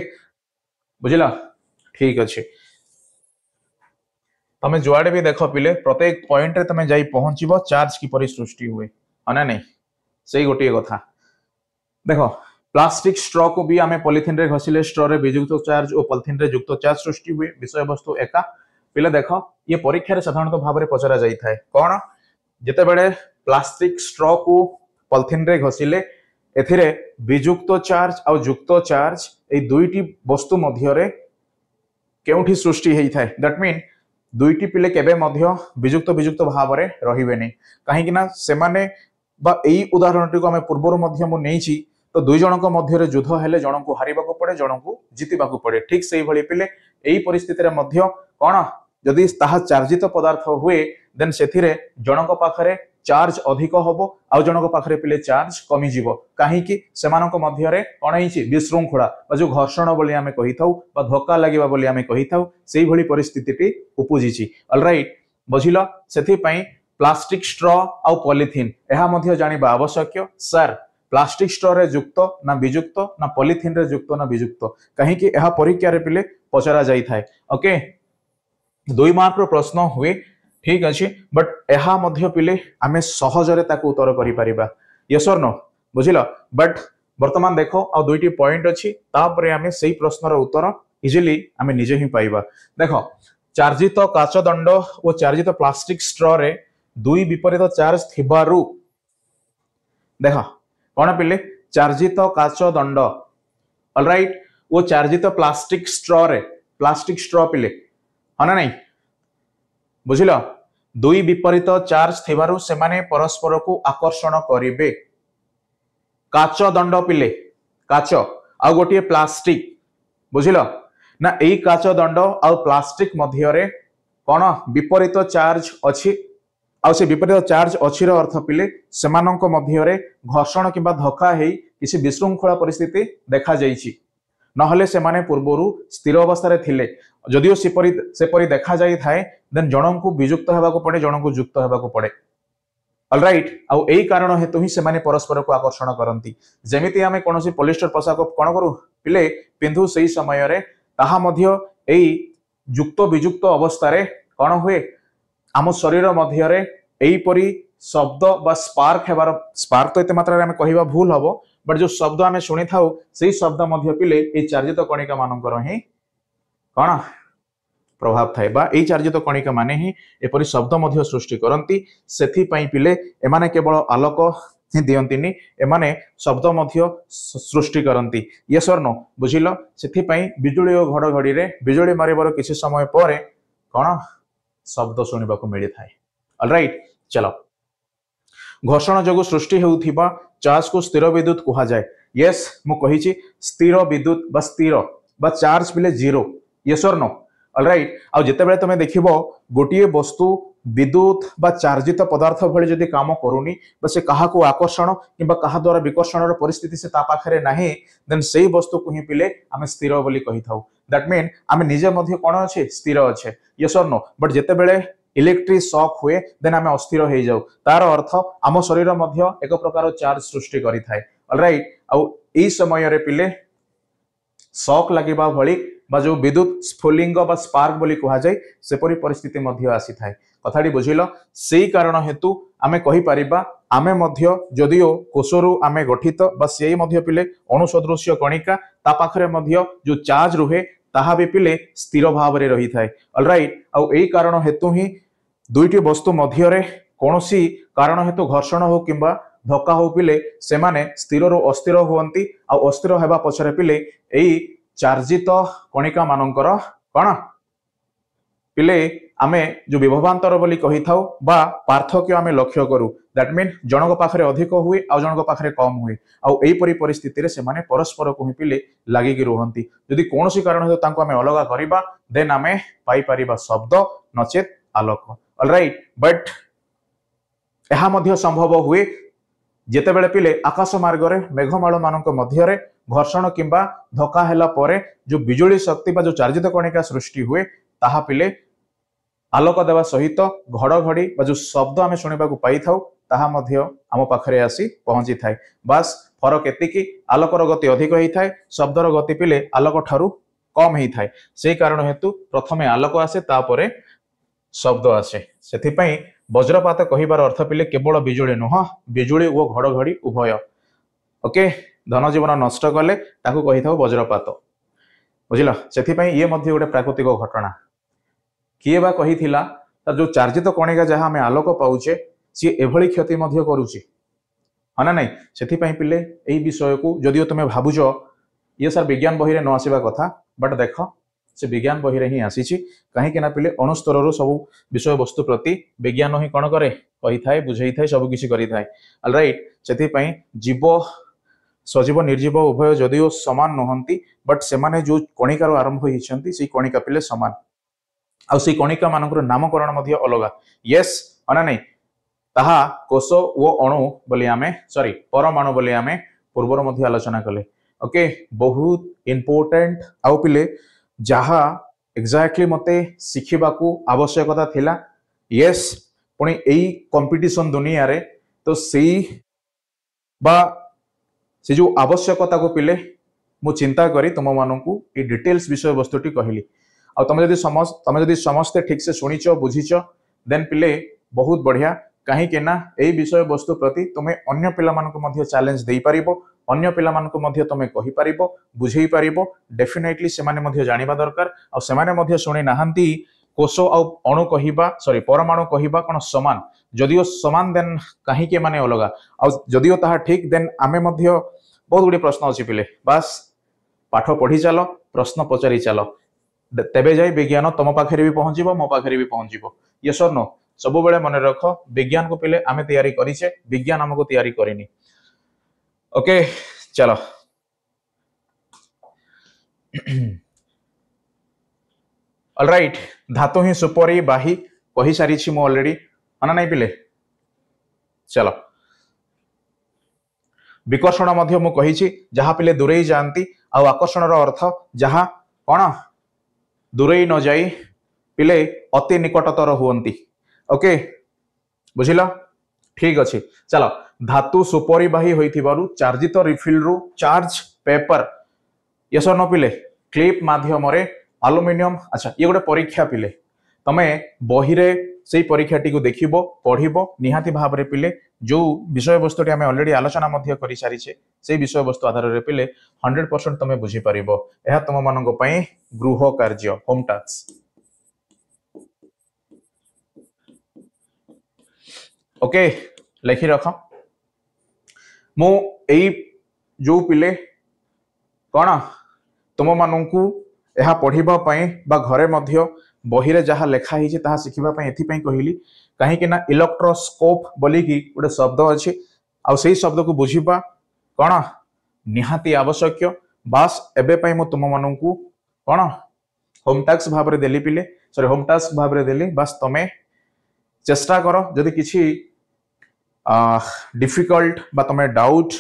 बुझिला ठीक अछि तमे जुआडे भी देख पिले प्रत्येक पॉइंट रे तमे जाई पहुंचीबो चार्ज की परि सृष्टि हुए अना नहीं सही गोटिए कथा देखो प्लास्टिक स्ट्रॉ को भी आमे पॉलिथिन रे घसिले स्ट्रॉ रे वियुक्त चार्ज और पॉलिथिन रे युक्त चार्ज सृष्टि हुए विषय वस्तु एका पिले देखो ये परीक्षा रे साधारणतः भाव रे पचरा जाई थाए कोन जेते बेले प्लास्टिक स्ट्रॉ को पॉलिथिन रे घसिले एथिरे वियुक्त चार्ज और युक्त चार्ज ए दुईटी वस्तु मध्य रे केउठी सृष्टि हेई थाए दैट मीन दुईटी पिले केबे मध्य वियुक्त वियुक्त भाव रे रहिबे नै काहे कि ना से माने बा एई उदाहरणटी को हमें पूर्वरु मध्य मु नेइची तो दुई जनक मध्य रे युद्ध हेले जनक हारिबाकू पड़े जनक जीतिबाकू पड़े ठीक सेही भली पिले एई परिस्थिति रे मध्य कोन जदि ताहा चार्जित पदार्थ हुए देन सेथिरे जनक पाखरे चार्ज अधिक होबो आ जनक पाखरे पिले चार्ज कमी जीवो काहे कि सेमानक मध्य रे कोन हिची विशृंखला बा जो घर्षण बोली हमें कहिथाउ बा धक्का लागिबा बोली हमें कहिथाउ सेही भली परिस्थितिटी उपुजिची ऑलराइट बुझिलो सेथि पई प्लास्टिक स्ट्रॉ आ पॉलिथिन एहा मध्य जानिबा आवश्यक सर प्लास्टिक स्ट्रॉ रे युक्त ना वियुक्त ना पॉलिथिन रे युक्त ना वियुक्त काहे कि एहा परीक्षा रे पिले पचरा जाई थाए ओके 2 मार्क रो प्रश्न हुए ठीक अछि बट एहा मध्य पिले आमे सहजरे ताको उत्तर करि परिबा यस और नो बुझिलो बट वर्तमान देखो आ दुईटी पॉइंट अछि तापरे आमे सही प्रश्न रो उत्तर इजीली आमे निजे ही पाइबा देखो चार्जित काच दंड और चार्जित प्लास्टिक स्ट्रॉ रे दुई विपरीत चार्ज थिबारु देखो कौन पिले चार्जित काच दंड ऑलराइट वो चार्जित प्लास्टिक स्ट्रॉ पिले हाँ ना नहीं बुझिल दुई विपरीत चार्ज थिबारु से माने परस्पर को आकर्षण करिवे काच दंड पिले काच आ गोटे प्लास्टिक बुझिल ना एई काच दंड आ प्लास्टिक मध्य रे कोन विपरीत चार्ज अछि आ से विपरीत चार्ज अछि रो अर्थ पिले सेमानक मध्य रे घर्षण किबा धक्का हेई किसी विशृंखला परिस्थिति देखा जाईची नहले से माने पूर्वरु स्थिर अवस्था रे थिले जदियो सेपरी देखा जाई थाए देन जनक को वियुक्त हेबा को पड़े जनक को युक्त हेबा को पड़े ऑलराइट आ एई कारण हेतु ही से माने परस्पर को आकर्षण करंती जेमिति हमें कोनोसी पॉलिस्टर पोशाक कोन करू पिले पिंधु सही समय रे ताहा मध्य एई युक्त वियुक्त अवस्था रे कोन हुए आम शरीर मध्य रे एई परी शब्द बा स्पार्क हेबार स्पार्क तो एते मात्रा रे हमें कहिबा भूल हबो बट जो शब्द हमें सुनी थाउ सेही शब्द मध्य पिले ए चार्जित कणिका मानकर ही कोन प्रभाव थाए बा ए चार्जित कणिका माने ही एपरि शब्द मध्य सृष्टि करंती सेथि पई पिले एमाने केवल आलोक ही दियंतिनी एमाने शब्द मध्य सृष्टि करंती यस और नो बुझिलो सेथि पई बिजुली ओ घड़घड़ी रे बिजुली मारिबार किछि समय परे कोन शब्द सुनिबा को मिली थाए ऑलराइट चलो घर्षण जगु सृष्टि हेउथिबा चार्ज को स्थिर विद्युत कहा जाए यस मु कहिछि स्थिर विद्युत बा चार्ज पिले जीरो यस और नो ऑलराइट आ जते बेले तमे देखिबो गोटिए वस्तु विद्युत बा चार्जित पदार्थ भली जदी काम करूनी बा से काहा को आकर्षण किबा काहा द्वारा विकर्षण रो परिस्थिति से ता पाखरे नाही देन सेही वस्तु को ही पिले आमे स्थिर बोली कहि थाउ दैट मीन आमे निजे मध्य कोन अछि स्थिर अछि यस और नो बट जते बेले इलेक्ट्रिक शॉक हुए देन आमे अस्थिर हो जाऊ तार अर्थ आम शरीर मध्य एक प्रकार चार्ज सृष्टि करि थाए ऑलराइट आ एई समय रे पिले शॉक लागिबा भली बा जो विद्युत स्फुलिंग बा स्पार्क बोली कहा जाए सेपरी परिस्थिति मध्य आसी थाए कथाटी बुझिलो सेही कारण हेतु आमे कहि परिबा आमे मध्य जदियो कोषरु आमे गठित बा सेही मध्य पिले अणुसदृश्य कणिका ता पाखरे मध्य जो चार्ज रुहे ताहा भी पिले स्थिर भाव रे रही थाए ऑलराइट आ एही कारण हेतु ही दुईटी वस्तु मध्य रे कोनोसी कारण हेतु घर्षण हो किंबा धक्का हो पिले से माने स्थिर रो अस्थिर होवंती आ अस्थिर हेबा पछरे पिले एई चार्जित कणिका मानकर कोन पिले आमे जो विभवांतर बोली कही थाउ बा पार्थक्य आमे लक्ष्य करू दैट मीन जनक पाखरे अधिक हुए आ जनक पाखरे कम हुए आ एई परि परिस्थिति रे से माने परस्पर को पिले लागि कि रहंती जदि कोनोसी कारण हेतु तांको आमे अलगा करिबा देन आमे पाई परिबा शब्द नचेत आलोक ऑलराइट बट एहा मध्य संभव हुए जेतेबेले पिले आकाश मार्ग रे मेघमाल मानक मध्य घर्षण किंबा धक्का हेला परे जो बिजुली शक्ति बा जो चार्जित कणिका सृष्टि हुए ताहा पिले आलोक देवा सहित घड़घड़ी बा जो शब्द आमे सुनिबा को पाई थाउ ताहा मध्य आम पाखरे आसी पहुंची थाए बास फरक एतिकी आलोकर गति अधिक होई थाए शब्दर गति पिले आलोक ठारू कम होई थाए से कारण हेतु प्रथमे आलोक आसे तापरे शब्द आसे सेथि पई वज्रपात कहिबार अर्थ पिले केवल बिजुली नुह बिजुली और घड़घड़ी उभय ओके धनजीवन नष्ट कले ताकू कहि थाउ वज्रपात बुझिला सेथि पई ये मध्य गोटे प्राकृतिक घटना किए बा कहिथिला तार जो चार्जित कणिका जहाँ आमे आलोक पाउचे सी एभली क्षति मध्य करूची हाँ ना नहीं सेथि पई पिले एई विषय को जदियो तुमे भाबुछ ये सर विज्ञान बही रे न आसीबा कथा बट देख से विज्ञान बही रे ही आसीची काहे कि ना पिले अणुस्तर रो सब विषय वस्तु प्रति विज्ञान ही कोन करे कहि थाए बुझाई थाए सब किछि करि थाए ऑलराइट सेथि पई जीव सजीव निर्जीव उभय जदियो समान नहंती बट से माने जो कणिकार आरंभ होइछंती से कणिका पिले समान आ से कणिका मानकर नामकरण मध्य अलगा यस अना नहीं ताहा कोष ओ अणु बोली आमे सॉरी परमाणु बोली आमे पूर्वर मध्य आलोचना कले ओके बहुत इंपोर्टेंट आउ पिले जहा एग्जैक्टली मते शिखिबा को आवश्यकता थिला यस पुणी एई कंपटीशन दुनिया रे तो सेई बा से जो आवश्यकता को पिले मु चिंता करी तुम मानू ये डिटेल्स विषय वस्तुटी कहली आ तुम जदि समस्ते ठीक से शुणीच बुझीच देन पिले बहुत बढ़िया कहीं ना यही विषय वस्तु प्रति तुम्हें अन्य पिला मानक चैलेंज दे पारिबो अन्य पिला मानक तुम्हें कहि पारिबो बुझेई पारिबो डेफिनेटली से माने मध्य जानिबा दरकार आ से माने मध्य शुणी नाहंती कोष आ अणु कहिबा सॉरी परमाणु कहिबा कोन समान जदियो समान देन कहीं के माने अलगा आ जदियो ताहा ठीक देन आमे मध्य बहुत गुडी प्रश्न अछि पिले बस पाठ पढ़ी चलो प्रश्न पचारि चलो तेबे जाई विज्ञान तुम पाखरे भी पहुंचीबो मो पाखरे भी पहुंचीबो यस और नो सब बेले मन रख विज्ञान को पिले आमे तैयारी करिसे विज्ञान हमको तैयारी करेनी ओके चलो ऑलराइट धातु ही सुपरी बाही कही सारी छी मो ऑलरेडी अना नहीं पिले चलो विकर्षण मध्य मु कही छी जहा पिले दूरेई जानती आ आकर्षण रो अर्थ जहा कोन दूरेई न जाई पिले अति निकटतर हुवंती ओके बुझिला ठीक अछि चलो धातु सुपरिबाही होइथिबारु चार्जित रिफिल रु चार्ज पेपर यस न पिले क्लिप माध्यम रे एल्युमिनियम अच्छा ये गोटे परीक्षा पिले तमे बही रे सेई परीक्षा टी को देखिबो पढिबो निहाती भाव रे पिले जो विषय वस्तु टी हमें ऑलरेडी आलोचना मध्य करि सारी छे सेई विषय वस्तु आधार रे पिले 100% तमे बुझी परिबो एहा तुम मानक पई गृह कार्य होम टास्क ओके लिखि रख मु एई जो पिले कोन तुम मानकू यह पढ़िबा पई बा घरे मध्य बही रे जहा लेखा हिजे ताहा सिखिबा पई एथि पई कहिली काहे कि ना इलेक्ट्रोस्कोप बोली कि गोटे शब्द अछि आ सेही शब्द को बुझिबा कोन निहाती आवश्यक बास एबे पई मु तुम मानकू कोन होम टास्क भाव रे देली पिले सॉरी होम टास्क भाव रे देली बस तमे चेष्टा करो जदि किछि डिफिकल्ट बा तमे डाउट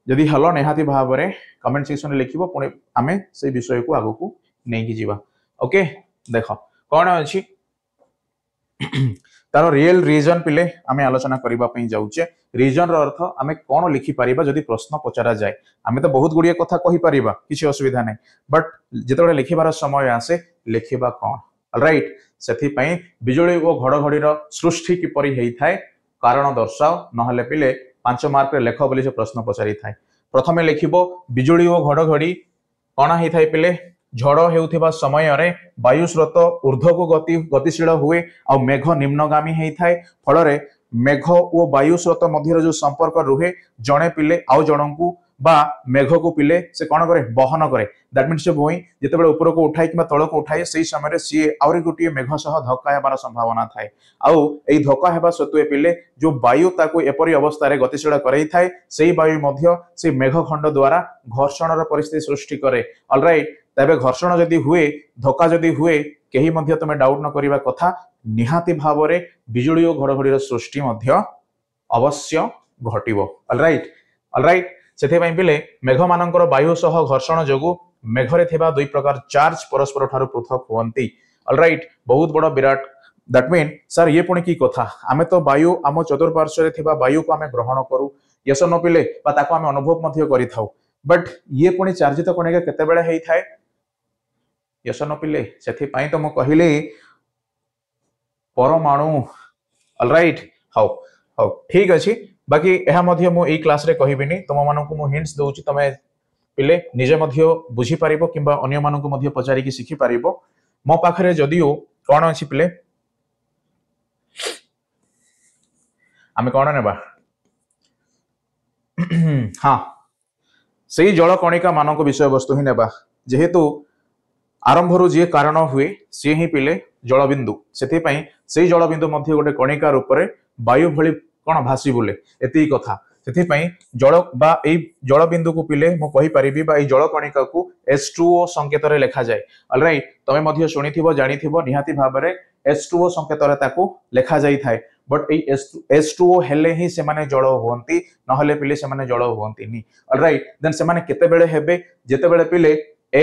जदि हलो निहाती भाव रे कमेंट सेक्शन में लिखिबो पुणे आमे से विषय को आगो को नहीं की जीवा ओके देखो कौन अछि तार रियल रीजन पिले आमे आलोचना करबा पई जाउचे रीजन रो अर्थ आमे कोन लिखि परिबा जदि प्रश्न पचरा जाय आमे तो बहुत गुडिया कथा कहि परिबा किछि असुविधा नै बट जेतोले लिखिबार समय आसे लिखिबा कोन ऑलराइट सेथि पई बिजुली ओ घड़घड़ी रो सृष्टि कि परि हेई थाए कारण दर्शाओ नहले पिले 5 मार्क रे लेख बोली से प्रश्न पचारि थाए प्रथमे लिखिबो बिजुली ओ घड़घड़ी कोन हेई थाए पिले झड़ हेउथिबा समय रे वायु स्रोत ऊर्ध्व को गतिशील हुए आ मेघ निम्नगामी हेई थाए फल रे मेघ और वायु स्रोत मध्य जो संपर्क रुहे जणे पिले आउ जणंकु बा मेघ को पिले से कौन करे बहन करे दैट मीन्स से भूई जिते ऊपर को उठाए कि तल को उठाए से समय सी आउरी गोटे मेघ सह धक्का हेबार संभावना थाए आउ एई धक्का हेबा सत्वे पिले जो वायु ताको एपरी अवस्था रे गतिशील करई थाए सेही वायु मध्य से मेघ खंड द्वारा घर्षण र परिस्थिति सृष्टि करे ऑलराइट तबे घर्षण जदि हुए धक्का जदि हुए केही मध्य तमे डाउट न करिवा कथा निहाती भाव रे बिजुली और घड़घड़ी सृष्टि मध्य अवश्य घटिबो ऑलराइट सेथे पई पिले मेघ मानकर वायु सह घर्षण जोगु मेघरे थिबा दुई प्रकार चार्ज परस्पर ठारू पृथक होंती ऑलराइट बहुत बड़ विराट दैट मीन सर ये पुणी की कथा आमे तो वायु आम चतुर्पार्श्व थिबा वायु को आमे ग्रहण करू यस न पिले बा ताको आमे अनुभव मध्य करि थाउ बट ये पुणी चार्जित कणिका केते बेले हेई थाए यस न पिले सेथि पई तो म कहिले परमाणु ऑलराइट हाउ हाउ ठीक अछि बाकी एहा मध्य मो एई क्लास रे कहिबिनी तुम मानकु मो हिंट्स दउची तमे पिले निजे मध्य बुझी पारिबो किंबा अन्य मानकु मध्य पचारि कि सिखि पारिबो मो पाखरे जदियो कोन अछि पिले आमे कोन नेबा हाँ सही जल कणिका मानक विषय वस्तु ही नेबा जेहेतु आरंभरू जे कारण हुए सी ही पिले जलबिंदु सेथि पई सही जलबिंदु मध्य गोटे कणिका रूप रे वायु भली कोन भासी बुले एति कथा सेथि पई जल बा एई जलबिंदु को पिले मो कहि परिबी बा एई जल कणिका को H2O संकेत रे लेखा जाय ऑलराइट तमे मध्य सुनिथिबो जानिथिबो निहाती भाव रे H2O संकेत रे ताको लेखा जाई थाए बट एई H2O हेले ही से माने जल होंती नहले पिले से माने जल होंती नी ऑलराइट देन से माने केते बेले हेबे जेते बेले पिले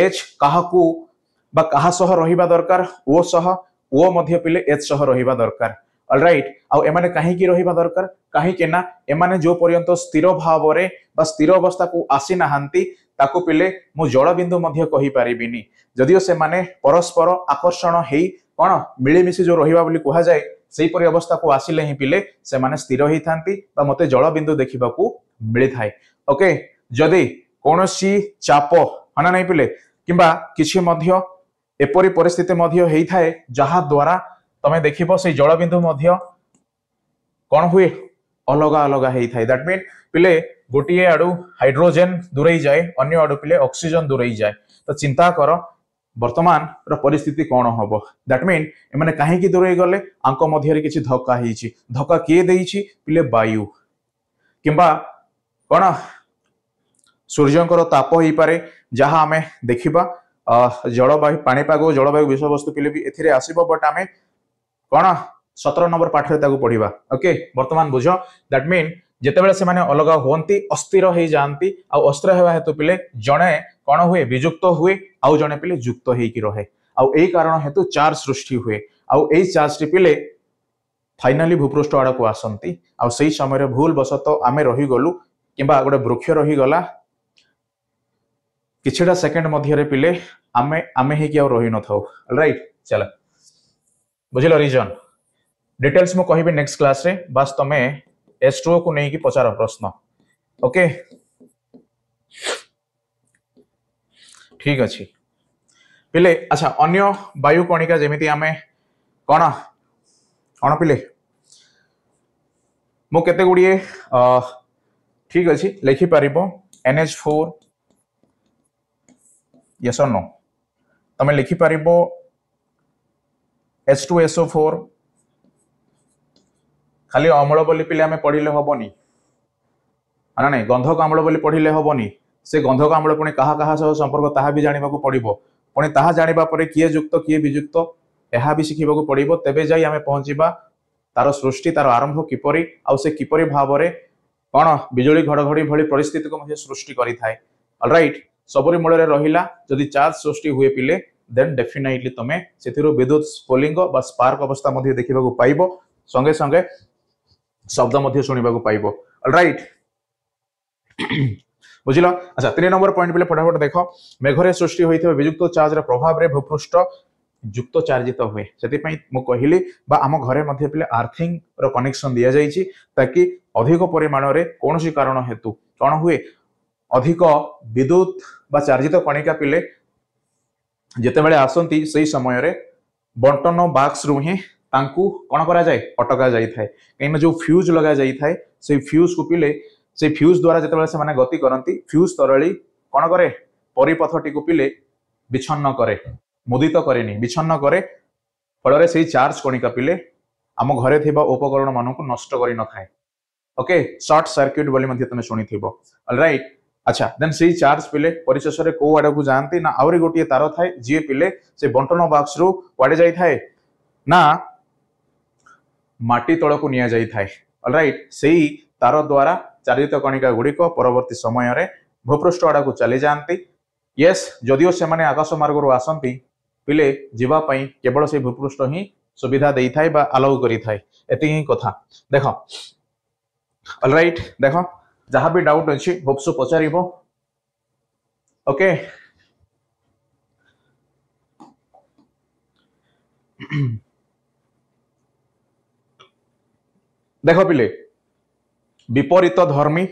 H काहाकू बा कहा सह रहिबा दरकार ओ सह ओ मध्य पिले H सह रहिबा दरकार ऑलराइट आउ एमाने काहे की रहिबा दरकार काहे के ना एमाने जो पर्यंत स्थिर भाव रे बा स्थिर अवस्था को आसी नाहंती ताको पिले मु जल बिंदु मध्य कहि परिबिनी जदियो से माने परस्पर आकर्षण हेई कोन मिली मिसी जो रहिबा बोली कहा जाय सेही परि अवस्था को आसिले ही पिले से माने स्थिर हेई थांती बा मते जल बिंदु देखिबा को मिली थाए ओके जदि कोनोसी चाप हना नै पिले किबा किछि मध्य एपरी परिस्थिति मध्य हेई थाए जहा द्वारा तमे देखिबो से जल बिंदु मध्य कोन हुए अलगा अलगा हेई थाए दैट मीन पिले गोटिए आडू हाइड्रोजन दूरई जाए अन्य आडू पिले ऑक्सीजन दूरई जाए तो चिंता कर वर्तमान रो परिस्थिति कोन होबो दैट मीन एमाने काहे की दूरई गले आंको मध्य रे किछि धक्का हेइछि धक्का के देइछि पिले वायु किंबा कोन सूर्यंकर ताप हेई पारे जहा हमें देखिबा जलवायु पाणीपाग जलवायु विषय वस्तु पिले भी एथिरे आसीबो बट आमे कोन 17 नंबर पाठ रे ताको पढिबा ओके वर्तमान बुझो दैट मीन जेते बेले से माने अलगा होंती अस्थिर हेई जानती आ अस्थिर हेबा हेतु पिले जणे कोन हुए विजुक्त हुए आउ जणे पिले युक्त हेई की रहे आउ एई कारण हेतु चार्ज सृष्टि हुए आउ एई चार्ज टी पिले फाइनली भूपृष्ठ आड़ को आसंती आउ सेही समय भूल बसत आमे रही गलु किंबा गोटे वृक्ष रही गला किछिटा सेकंड मध्य रे पिले आमे आमे हे कि आ रही न थाउ राइट चला बुझिलो रीजन डिटेल्स मु कहिबे नेक्स्ट क्लास रे बस तमे H2O को नहीं कि पचार प्रश्न ओके ठीक अछि पिले अच्छा अन्य वायु कणिका जेमिति आमे कोन कोन पिले मु केते गुडिए ठीक अछि लिखि परिबो NH4 yes or no तमे लिखि परिबो H2SO4 खाली अम्ल बोली पिले आमे पढ़िले हबनी ना नहीं गंधक अम्ल बोली पढ़िले हबनी से गंधक अम्ल पुणी कहा कहा सह संपर्क ताहा भी जानिबा को पड़िबो पुणी ताहा जानिबा परे किए युक्त किए वियुक्त एहा भी सिखिबा को पड़िबो तबे जाई आमे पहुंचीबा तार सृष्टि तार आरंभ किपरि आ से किपरि भाव रे कोन बिजुली घड़घड़ी भली परिस्थिति को मध्ये सृष्टि करि थाए ऑलराइट सबरी मूल रे रहिला जदि चार्ज सृष्टि हुए पिले देन डेफिनेटली तमे सेथिरो विद्युत स्फोलिंग बा स्पार्क अवस्था मध्ये देखिबा को पाइबो संगे संगे शब्द मध्य सुनिबा को पाइबो ऑलराइट बुझिलो अच्छा 3 नंबर पॉइंट पिले फटाफट देखो मेघरे सृष्टि होइथिबा वियुक्त चार्ज रे प्रभाव रे भूपृष्ठ युक्त चार्जित हुए सेति पई मु कहिली बा आम घरे मध्य पिले आर्थिंग रो कनेक्शन दिया जाईची ताकि अधिक परिमाण रे कोनोसी कारण हेतु कोन हुए अधिक विद्युत बा चार्जित कणिका पिले जेते बेले आसंती सही समय रे बंटन बॉक्स रु ही तांकू कोन करा जाय अटका जाय थाए कहीं जो फ्यूज लगा जाय थाए से फ्यूज को पिले से फ्यूज द्वारा जिते से माने गति करती फ्यूज तरली कौन करे परिपथटी को पिले विच्छन्न करे मुदित करेनि विच्छन्न करे फल से चार्ज कणिका पिले आम घरे थिबा उपकरण मान को नष्ट करि न थाए ओके शॉर्ट सर्किट बोली मध्ये तुम शुणी थिबो ऑलराइट अच्छा देन से चार्ज पिले परिशेष रे को आड़ को जानती ना आउरी गोटे तार थाए जी पिले से बंटन बॉक्स रु वाड़े जाई थाए ना माटी तल को निया जाई थाए ऑलराइट सेही तार द्वारा चारित कणिका गुड़िक परवर्ती समय रे भूपृष्ठ आड़ा को चली जाती यस जदिओ से माने आकाश मार्ग रु आसंती पिले जीवा पई केवल से भूपृष्ठ ही सुविधा देई थाए बा अलाउ करी थाए एति ही कथा देखो ऑलराइट देखो जहां भी डाउट अछि होप्सु पचारिबो ओके देखो पिले विपरीत धर्मी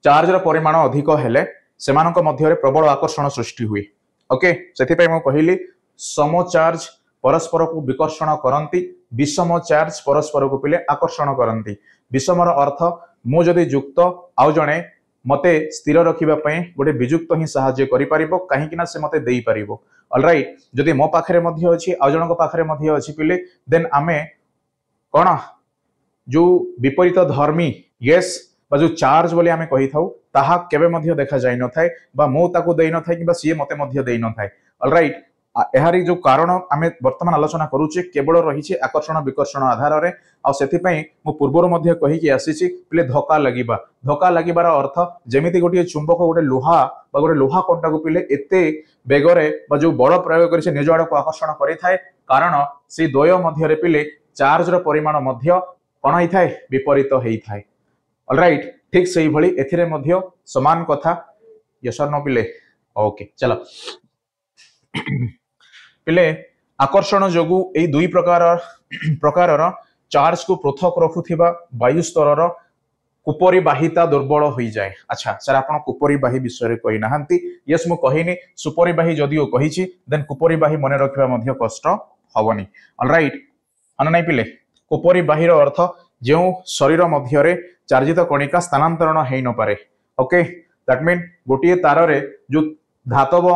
चार्ज र परिमाण अधिक हेले सेमानक मध्य रे प्रबल आकर्षण सृष्टि हुए ओके सेति पय म कहिली सम चार्ज परस्पर को विकर्षण करंती विषम चार्ज परस्पर को पिले आकर्षण करंती विषमर अर्थ मु जदि युक्त आउ जणे मते स्थिर रखिबा पय गोटे विजुक्त ही सहाय्य करि परिबो काहे कि ना से मते देई परिबो ऑलराइट जदि मो पाखरे मध्य अछि आउ जणक पाखरे मध्य अछि पिले देन आमे कोन जो विपरीत धर्मी यस बा जो चार्ज बोली आमे कहि थाउ ताहा केबे मध्य देखा जाय न थाए बा मो ताको देई न थाए कि बा सीए मते मध्य देई न थाए ऑलराइट एहारी जो कारण आमे वर्तमान आलोचना करूचे केवल रही आकर्षण विकर्षण आधार रे आ सेति पई मो पूर्वरो मध्य कहि कि आसीची पिले धक्का लागिबार अर्थ जेमिति गोटे चुंबक गोटे लोहा बा गोटे लोहा कंटा को पिले एते बेगरे बा जो बल प्रयोग करि से निज आड़ को आकर्षण करि थाए कारण से द्वय मध्य रे पिले चार्ज रो परिमाण मध्य कोन होई थाए विपरीत होई थाए ऑलराइट ठीक सही भली एथिरे मध्य समान कथा यस और नो पिले ओके चलो पिले आकर्षण जोगु ए दुई प्रकार चार्ज को पृथक रखुथिबा वायु स्तर कुपरी बाहिता दुर्बल हो जाए अच्छा सर आपण कुपरी बाही विषय कहि नाहंती यस मु कहिनी सुपरी बाही जदिओ कहिछि देन कुपरी बाही मने रखिबा मध्य कष्ट हबनी ऑलराइट अन नै पिले कुपरी बाही रो अर्थ जो शरीर मध्य रे चार्जित कणिका स्थानांतरण हेइ न पारे ओके दैट मीन गोटिए तार रे जो धातव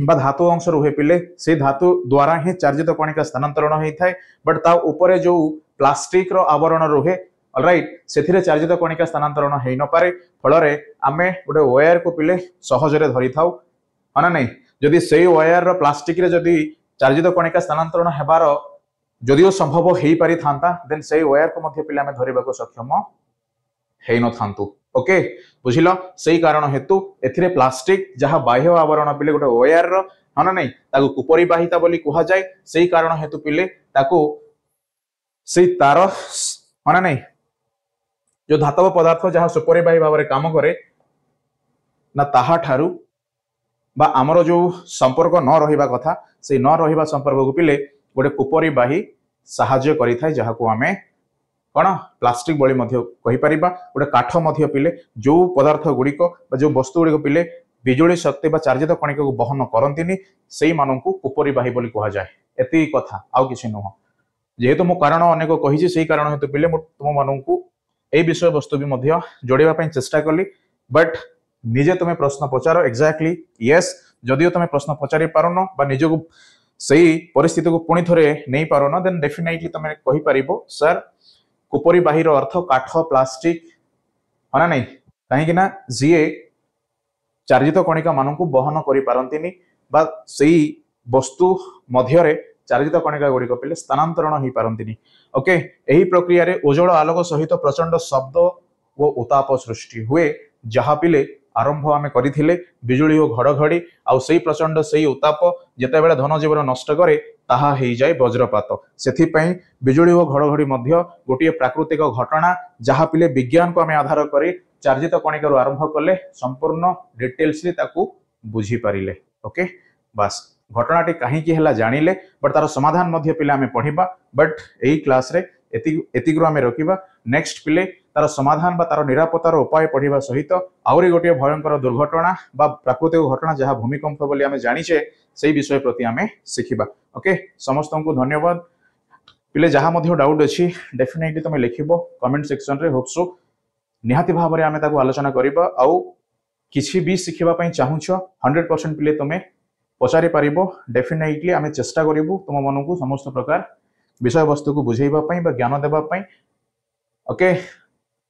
बा धातु अंश रुहे पिले से धातु द्वारा ही चार्जित कणिका स्थानांतरण होई थाए बट ता ऊपर जो प्लास्टिक रो आवरण रुहे ऑलराइट सेथिरे चार्जित कणिका स्थानांतरण हेइ न पारे फल रे आमे गोटे वायर को पिले सहज रे धरि थाउ अना नै जदि सेही वायर रो प्लास्टिक रे जदि चार्जित कणिका स्थानांतरण हेबार जदिओ संभव हेइ पारि थांता देन सेही वायर को मध्य पिले आमे धरिबा को सक्षम हेइ न थांतु ओके बुझिलो सही कारण हेतु एथिरे प्लास्टिक जहा बाह्य आवरण पिले गोटे वायर रो हना नै ताको कुपरी बाहिता बोली कुहा जाय सही कारण हेतु पिले ताको सही तार हना नै जो धातव पदार्थ जहा सुपरी बाही भाव रे काम करे ना ताहा ठारू बा हमरो जो संपर्क न रहिबा कथा से न रहिबा संपर्क को पिले गोटे कुपरी बाही सहाय्य करि थाए जहा को आमे कौन प्लास्टिक बोली मध्य कहि परिबा गोटे काठ मध्य पिले जो पदार्थ गुड़िक जो वस्तु गुड़िक पिले बिजुली शक्ति बा चार्जित कणिका को बहन करंतिनी सेही माननकु कुपरी बाही बोली कहा जाए एति कथा आउ किछि नुह जेहेतु मो कारण अनेक कहिछि सेही कारण हेतु पिले मो तुम माननकु ए विषय वस्तु भी मध्य जोड़िबा पई चेष्टा कली बट निजे तुमे प्रश्न पचारो एक्जाक्टली यस जदिओ तुमे प्रश्न पचारि पारुनो बा निजको सही परिस्थिति को पुणी थरे नहीं पारुनो देन डेफिनेटली तुमे कहि परिबो सर कुपरी बाहिर अर्थ काठ प्लास्टिक हना नहीं कहीं ना जीए चार्जित कणिका मान को बहन करि पारंतिनी बा सेही वस्तु मध्य रे चार्जित कणिका गुड़िक पिले स्थानांतरण हो पारंतिनी ओके एही प्रक्रिया रे उज्जवल आलोक सहित प्रचंड शब्द वो उताप सृष्टि हुए जहा पिले आरंभ आमे करिथिले बिजुली और घड़घड़ी आउ सेही प्रचंड सेही उताप जेते बेले धन जीवन नष्ट करे ताहा हेइ जाय वज्रपात सेथि पई बिजुली और घड़घड़ी मध्य गोटिए प्राकृतिक घटना जहा पिले विज्ञान को आमे आधार करे चार्जित कणिका रु आरंभ कले संपूर्ण डिटेल्स रे ताकू बुझी पारिले ओके बस घटनाटी कहीं हेला जानिले बट तार समाधान मध्य पिले आमे पढ़िबा बट एही क्लास रे एतिग्रो आमे रखिबा नेक्स्ट पिले तार समाधान बा तार निरापत्तार उपाय पढ़िबा सहित आउरी गोटे भयंकर दुर्घटना बा प्राकृतिक घटना जहाँ भूमिकंप बोली आमे जानिचे सेही विषय प्रति आमे शिखिबा ओके समस्त को धन्यवाद पिले जहाँ मध्य डाउट अछि डेफिनेटली तुम लिखिबो कमेंट सेक्शन रे होप सो निहाती भाव में आम ताको आलोचना करबा आउ किसी भी शिखिबा पई चाहुछ 100% पिले तुमे पचारि पारिबो डेफिनेटली आम चेष्टा करिवु तुम मन को समस्त प्रकार विषय वस्तु को बुझेबा पई बा ज्ञान देबा पई ओके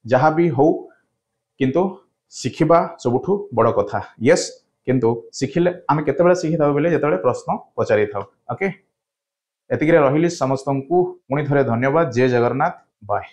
जहाँ भी हो किंतु शिखिबा सबुठु बड़ कथा यस किंतु शिखिले आम केतेबेले शिखि थाउ बेले जेतेबेले प्रश्न पचारि थाउ ओके एतिकिरे रहिली समस्त को पुणी थरे धन्यवाद जय जगन्नाथ बाय।